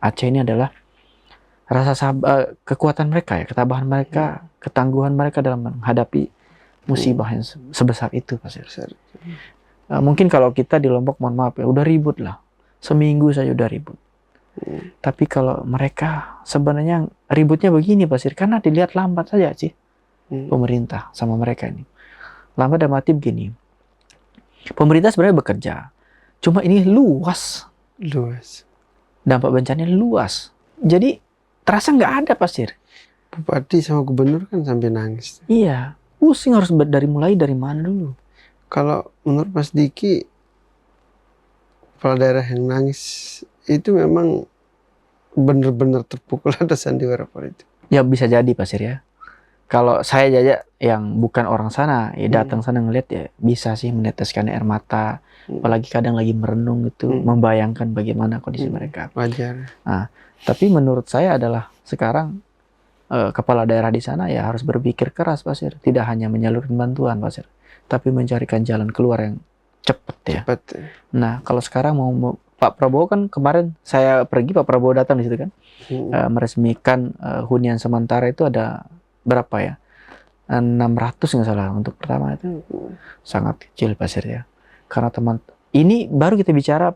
Aceh ini adalah rasa kekuatan mereka ya, ketabahan mereka, ketangguhan mereka dalam menghadapi musibah yang sebesar itu Pasir. Besar. Mungkin kalau kita di Lombok, mohon maaf ya, udah ribut lah. Seminggu saja udah ribut. Tapi kalau mereka sebenarnya ributnya begini Pasir, karena dilihat lambat saja sih pemerintah sama mereka ini. Lambat dan mati begini. Pemerintah sebenarnya bekerja, cuma ini luas. Dampak bencana luas. Jadi terasa nggak ada Pasir. Bupati sama gubernur kan sampai nangis. Iya, pusing harus mulai dari mana dulu. Kalau menurut Mas Diki, kepala daerah yang nangis itu memang benar-benar terpukul ada sandiwara politik. Ya bisa jadi Pasir ya. Kalau saya aja yang bukan orang sana, ya datang sana ngeliat ya bisa sih meneteskan air mata. Apalagi kadang lagi merenung gitu, membayangkan bagaimana kondisi mereka. Wajar. Nah, tapi menurut saya adalah sekarang kepala daerah di sana ya harus berpikir keras Pasir. Tidak hanya menyalurkan bantuan Pasir, tapi mencarikan jalan keluar yang cepat ya. Nah, kalau sekarang mau Pak Prabowo kan kemarin saya pergi, Pak Prabowo datang di situ kan, meresmikan hunian sementara itu ada berapa ya? 600 nggak salah untuk pertama itu sangat kecil Pasir ya. Karena ini baru kita bicara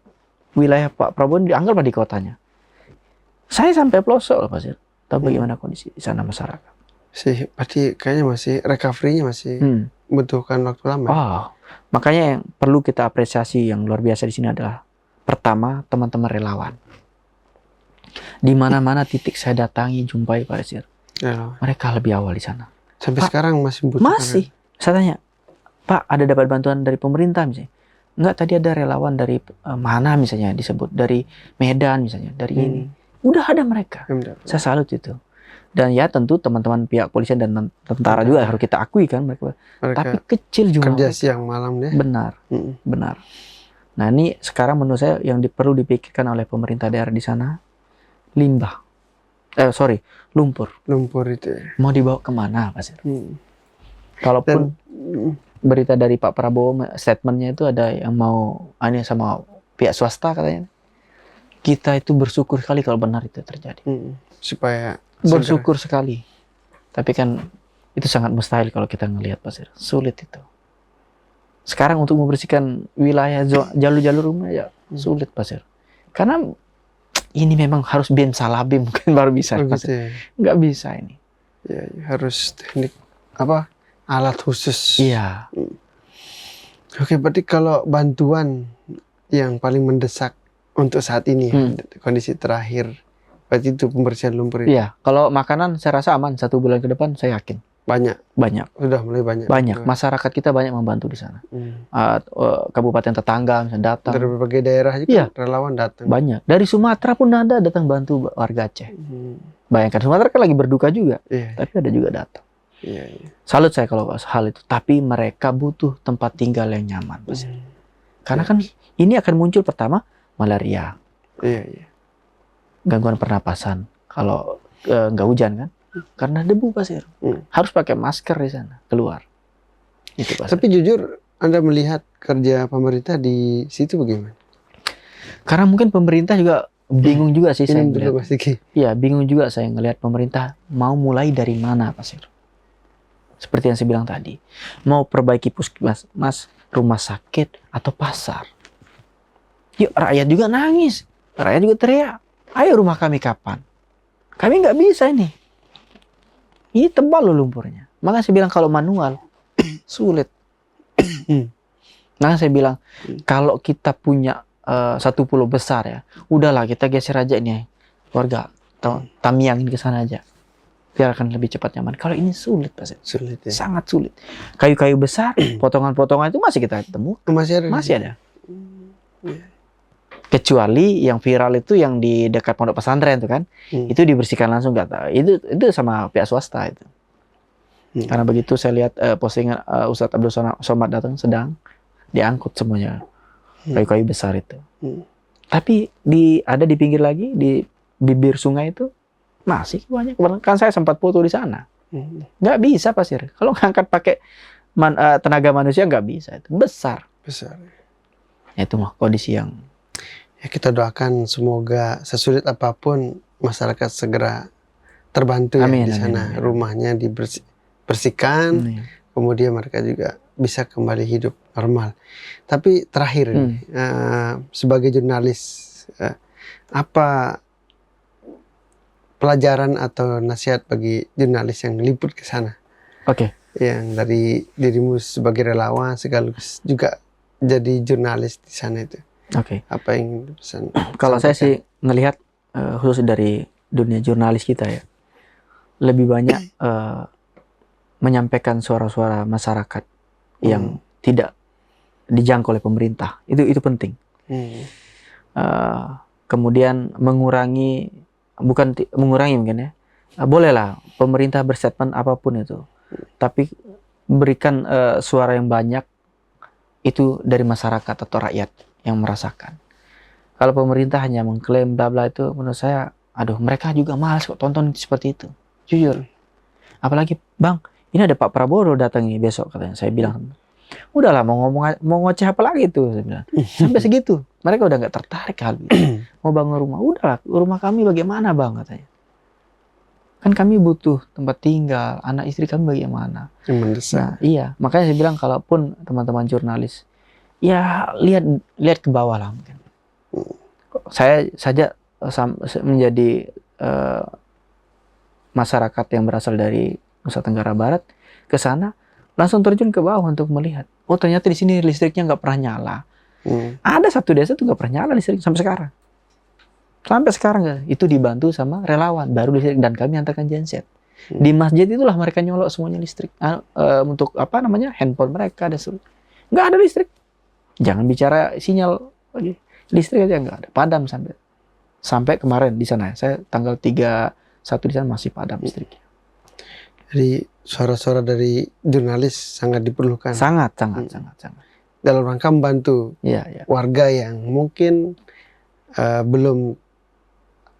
wilayah Pak Prabowo dianggap di kotanya. Saya sampai pelosok loh Pasir. Tahu bagaimana kondisi di sana masyarakat? Sih, berarti kayaknya masih recovery-nya masih membutuhkan waktu lama. Oh, makanya yang perlu kita apresiasi yang luar biasa di sini adalah pertama teman-teman relawan. Di mana-mana titik saya datangi jumpai Pasir. Mereka lebih awal di sana. Sampai Pak, sekarang masih membutuhkan. Masih. Saya tanya, Pak ada dapat bantuan dari pemerintah misalnya? Enggak, tadi ada relawan dari mana misalnya disebut, dari Medan misalnya, dari ini. Udah ada mereka. Saya salut itu. Dan ya tentu teman-teman pihak polisian dan tentara juga harus kita akui kan mereka. Tapi kecil juga. Kerja siang malam deh. Benar, benar. Nah ini sekarang menurut saya yang perlu dipikirkan oleh pemerintah daerah di sana, limbah. Lumpur. Lumpur itu. Mau dibawa kemana Pasir? Kalaupun berita dari Pak Prabowo statementnya itu ada yang mau aneh sama pihak swasta katanya. Kita itu bersyukur sekali kalau benar itu terjadi. Supaya bersyukur sekali. Tapi kan itu sangat mustahil kalau kita ngelihat Pasir. Sulit itu. Sekarang untuk membersihkan wilayah jalur-jalur rumah ya sulit Pasir. Karena ini memang harus BIM salabim mungkin baru bisa. Gitu ya? Nggak bisa ini. Ya, harus teknik alat khusus. Iya. Oke, berarti kalau bantuan yang paling mendesak untuk saat ini kondisi terakhir, berarti itu pembersihan lumpur itu. Iya, kalau makanan saya rasa aman 1 bulan ke depan saya yakin. Banyak. Sudah mulai banyak. Banyak. Masyarakat kita banyak membantu di sana. Kabupaten tetangga misalnya datang. Dari berbagai daerah juga relawan datang. Banyak. Dari Sumatera pun ada datang bantu warga Aceh. Bayangkan Sumatera kan lagi berduka juga, tapi ada juga datang. Salut saya kalau hal itu. Tapi mereka butuh tempat tinggal yang nyaman, Pasir. Karena kan ini akan muncul pertama malaria, gangguan pernapasan kalau nggak hujan kan, karena debu Pasir. Harus pakai masker di sana keluar. Itu Pasir. Tapi jujur Anda melihat kerja pemerintah di situ bagaimana? Karena mungkin pemerintah juga bingung juga sih saya dulu, ngelihat. Iya, bingung juga saya ngelihat pemerintah mau mulai dari mana Pasir. Seperti yang saya bilang tadi, mau perbaiki puskesmas, rumah sakit, atau pasar. Yuk, rakyat juga nangis, rakyat juga teriak. Ayo rumah kami kapan? Kami nggak bisa ini. Ini tebal loh lumpurnya. Makanya saya bilang kalau manual, sulit. Makanya saya bilang, kalau kita punya satu pulau besar ya, udahlah kita geser aja ini warga, tamiangin ke sana aja. Biar akan lebih cepat nyaman. Kalau ini sulit Pasir. Sulit ya? Sangat sulit. Kayu-kayu besar, potongan-potongan itu masih kita temu. Masih ada. Kecuali yang viral itu yang di dekat pondok pesantren itu kan. Itu dibersihkan langsung, nggak tahu. Itu sama pihak swasta itu. Karena begitu saya lihat postingan Ustadz Abdul Somad datang sedang diangkut semuanya. Kayu-kayu besar itu. Tapi ada di pinggir lagi, di bibir sungai itu masih banyak. Kan saya sempat foto di sana. Nggak bisa Pasir. Kalau ngangkat pakai tenaga manusia nggak bisa. Itu besar. Itu mah kondisi yang. Ya, kita doakan semoga sesulit apapun masyarakat segera terbantu. Amin, ya di sana. Amin. Rumahnya dibersihkan, kemudian mereka juga bisa kembali hidup normal. Tapi terakhir nih, sebagai jurnalis, apa pelajaran atau nasihat bagi jurnalis yang liput ke sana? Oke. Yang dari dirimu sebagai relawan sekaligus juga jadi jurnalis di sana itu. Oke. Apa yang pesan? Kalau saya sih ngelihat khusus dari dunia jurnalis kita ya, lebih banyak menyampaikan suara-suara masyarakat yang tidak dijangkau oleh pemerintah. Itu penting. Kemudian mengurangi, bukan mengurangi mungkin ya, bolehlah pemerintah berstatement apapun itu, tapi berikan suara yang banyak itu dari masyarakat atau rakyat yang merasakan. Kalau pemerintah hanya mengklaim bla bla, itu menurut saya, aduh, mereka juga malas kok tonton seperti itu, jujur. Apalagi, Bang, ini ada Pak Prabowo datangi besok katanya. Saya bilang, udahlah, mau ngoceh apa lagi itu, saya bilang. Sampai segitu, mereka udah nggak tertarik kali. Mau bangun rumah, udahlah, rumah kami bagaimana, Bang, katanya. Kan kami butuh tempat tinggal, anak istri kami bagaimana. Nah, iya, makanya saya bilang, kalaupun teman-teman jurnalis, ya lihat ke bawah lah mungkin. Saya saja menjadi masyarakat yang berasal dari Nusa Tenggara Barat, ke sana langsung terjun ke bawah untuk melihat, oh ternyata di sini listriknya nggak pernah nyala. Ada satu desa tuh nggak pernah nyala listrik sampai sekarang. Sampai sekarang itu dibantu sama relawan baru listrik, dan kami antarkan genset. Di masjid itulah mereka nyolok semuanya listrik untuk apa namanya, handphone mereka dan seterusnya. Nggak ada listrik. Jangan bicara sinyal lagi, listrik aja nggak ada, padam sampai kemarin di sana. Saya tanggal 31 di sana masih padam listriknya. Jadi suara-suara dari jurnalis sangat diperlukan. Sangat. Dalam rangka membantu warga yang mungkin belum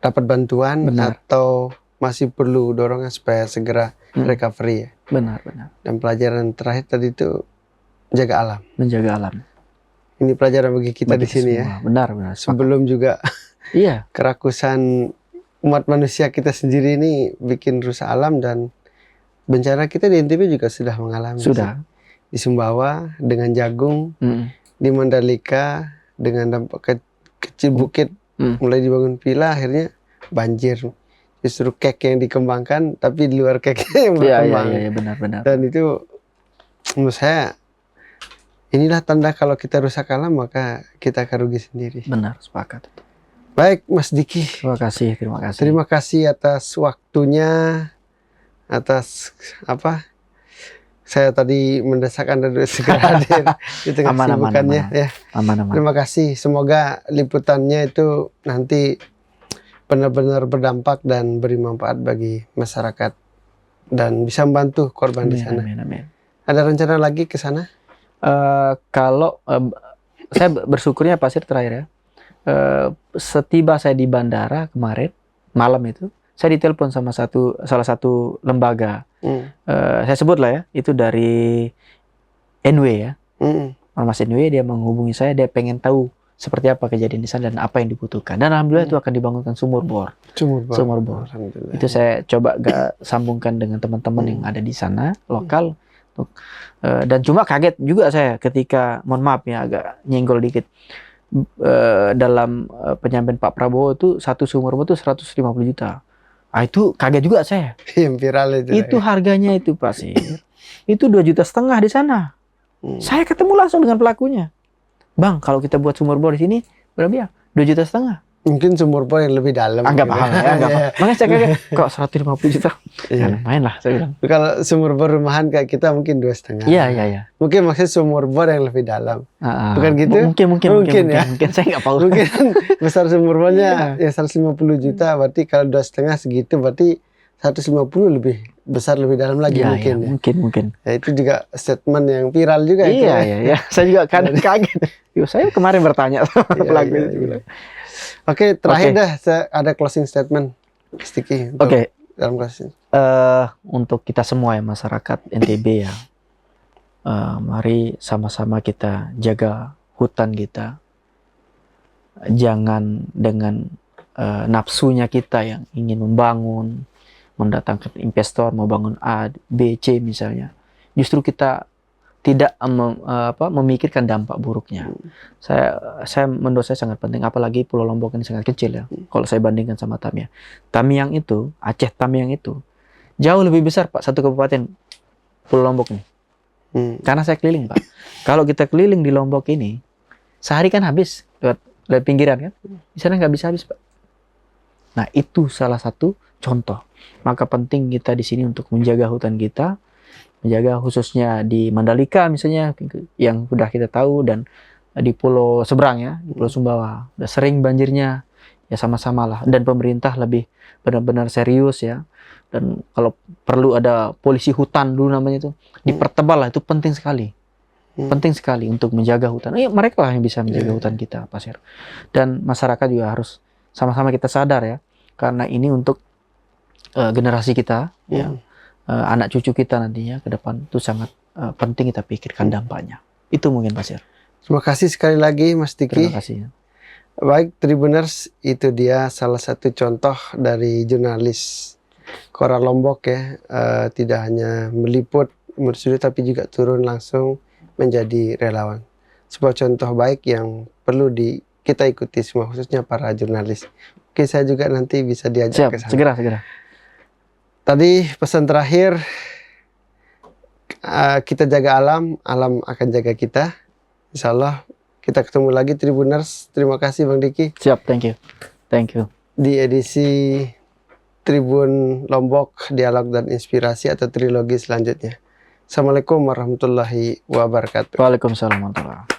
dapat bantuan. Benar. Atau masih perlu dorongan supaya segera recovery ya. Benar. Dan pelajaran terakhir tadi itu menjaga alam. Menjaga alam. Ini pelajaran bagi kita di sini semua. Ya. Benar. Sebelum juga kerakusan umat manusia kita sendiri ini bikin rusak alam, dan bencana kita di NTB juga sudah mengalami. Sudah. Di Sumbawa dengan jagung, di Mandalika dengan dampak kecil bukit mulai dibangun villa, akhirnya banjir. Justru kek yang dikembangkan, tapi di luar keknya yang berkembang. Iya, benar. Dan itu menurut saya, inilah tanda kalau kita rusak alam maka kita akan rugi sendiri. Benar, sepakat. Baik, Mas Diki. Terima kasih. Terima kasih atas waktunya, atas apa? Saya tadi mendesakan dari segera hadir di tengah kesibukannya. Ya. Aman. Terima kasih. Semoga liputannya itu nanti benar-benar berdampak dan beri manfaat bagi masyarakat dan bisa membantu korban di sana. Amin. Ada rencana lagi ke sana? Kalau saya bersyukurnya Pasir terakhir ya. Setiba saya di bandara kemarin malam itu, saya ditelepon sama salah satu lembaga. Saya sebut lah ya, itu dari NW ya. Ormas NW, dia menghubungi saya, dia pengen tahu seperti apa kejadian di sana dan apa yang dibutuhkan. Dan alhamdulillah itu akan dibangunkan sumur bor. Itu saya coba sambungkan dengan teman-teman yang ada di sana lokal. Dan cuma kaget juga saya ketika, mohon maaf ya agak nyenggol dikit, dalam penyampaian Pak Prabowo itu satu sumur bor itu 150 juta. Itu kaget juga saya. Yang viral itu. Itu harganya itu Pasir. Itu 2,5 juta di sana. Saya ketemu langsung dengan pelakunya. Bang, kalau kita buat sumur bor di sini berapa ya? 2,5 juta. Mungkin sumur bor yang lebih dalam. Anggap mahal ya. Makanya saya kaget, kok 150 juta? Ya lumayan lah, saya bilang. Kalau sumur bor rumahan kayak kita mungkin 2,5. Iya. Mungkin maksudnya sumur bor yang lebih dalam. Bukan gitu? Mungkin ya. Mungkin saya nggak tahu. Mungkin besar sumur bornya ya 150 juta, berarti kalau 2,5 segitu, berarti 150 lebih besar, lebih dalam lagi mungkin. Mungkin. Ya, itu juga statement yang viral juga. Iya. Saya juga kadang kaget. Saya kemarin bertanya sama pelaku itu. Oke, terakhir dah ada closing statement, Sticky. Oke. Dalam closing. Untuk kita semua ya, masyarakat NTB ya, mari sama-sama kita jaga hutan kita. Jangan dengan nafsunya kita yang ingin membangun, mendatangkan investor, mau bangun A, B, C misalnya. justru kita tidak memikirkan dampak buruknya. Menurut saya sangat penting, apalagi Pulau Lombok ini sangat kecil ya. Kalau saya bandingkan sama Tamiang. Tamiang itu, Aceh Tamiang itu jauh lebih besar Pak, satu kabupaten Pulau Lombok ini. Karena saya keliling Pak. Kalau kita keliling di Lombok ini, sehari kan habis lewat pinggiran kan. Di sana nggak bisa habis Pak. Nah itu salah satu contoh. Maka penting kita di sini untuk menjaga hutan kita, menjaga khususnya di Mandalika misalnya yang sudah kita tahu, dan di pulau seberang ya, di Pulau Sumbawa udah sering banjirnya, ya sama-sama lah, dan pemerintah lebih benar-benar serius ya, dan kalau perlu ada polisi hutan dulu namanya itu dipertebal lah, itu penting sekali. Penting sekali untuk menjaga hutan. Mereka lah yang bisa menjaga hutan kita, Pak Sir. Dan masyarakat juga harus sama-sama kita sadar ya, karena ini untuk generasi kita ya. Anak cucu kita nantinya ke depan itu sangat penting kita pikirkan dampaknya. Itu mungkin Pak Sir. Terima kasih sekali lagi Mas Diki. Terima kasih. Baik Tribuners, itu dia salah satu contoh dari jurnalis Koran Lombok ya. Tidak hanya meliput studio tapi juga turun langsung menjadi relawan. Sebuah contoh baik yang perlu kita ikuti semua, khususnya para jurnalis. Mungkin saya juga nanti bisa diajak ke sana. Segera. Tadi pesan terakhir, kita jaga alam, alam akan jaga kita. Insya Allah kita ketemu lagi Tribuners. Terima kasih Bang Diki. Siap, thank you. Di edisi Tribun Lombok, Dialog dan Inspirasi atau trilogi selanjutnya. Assalamualaikum warahmatullahi wabarakatuh. Waalaikumsalam warahmatullahi wabarakatuh.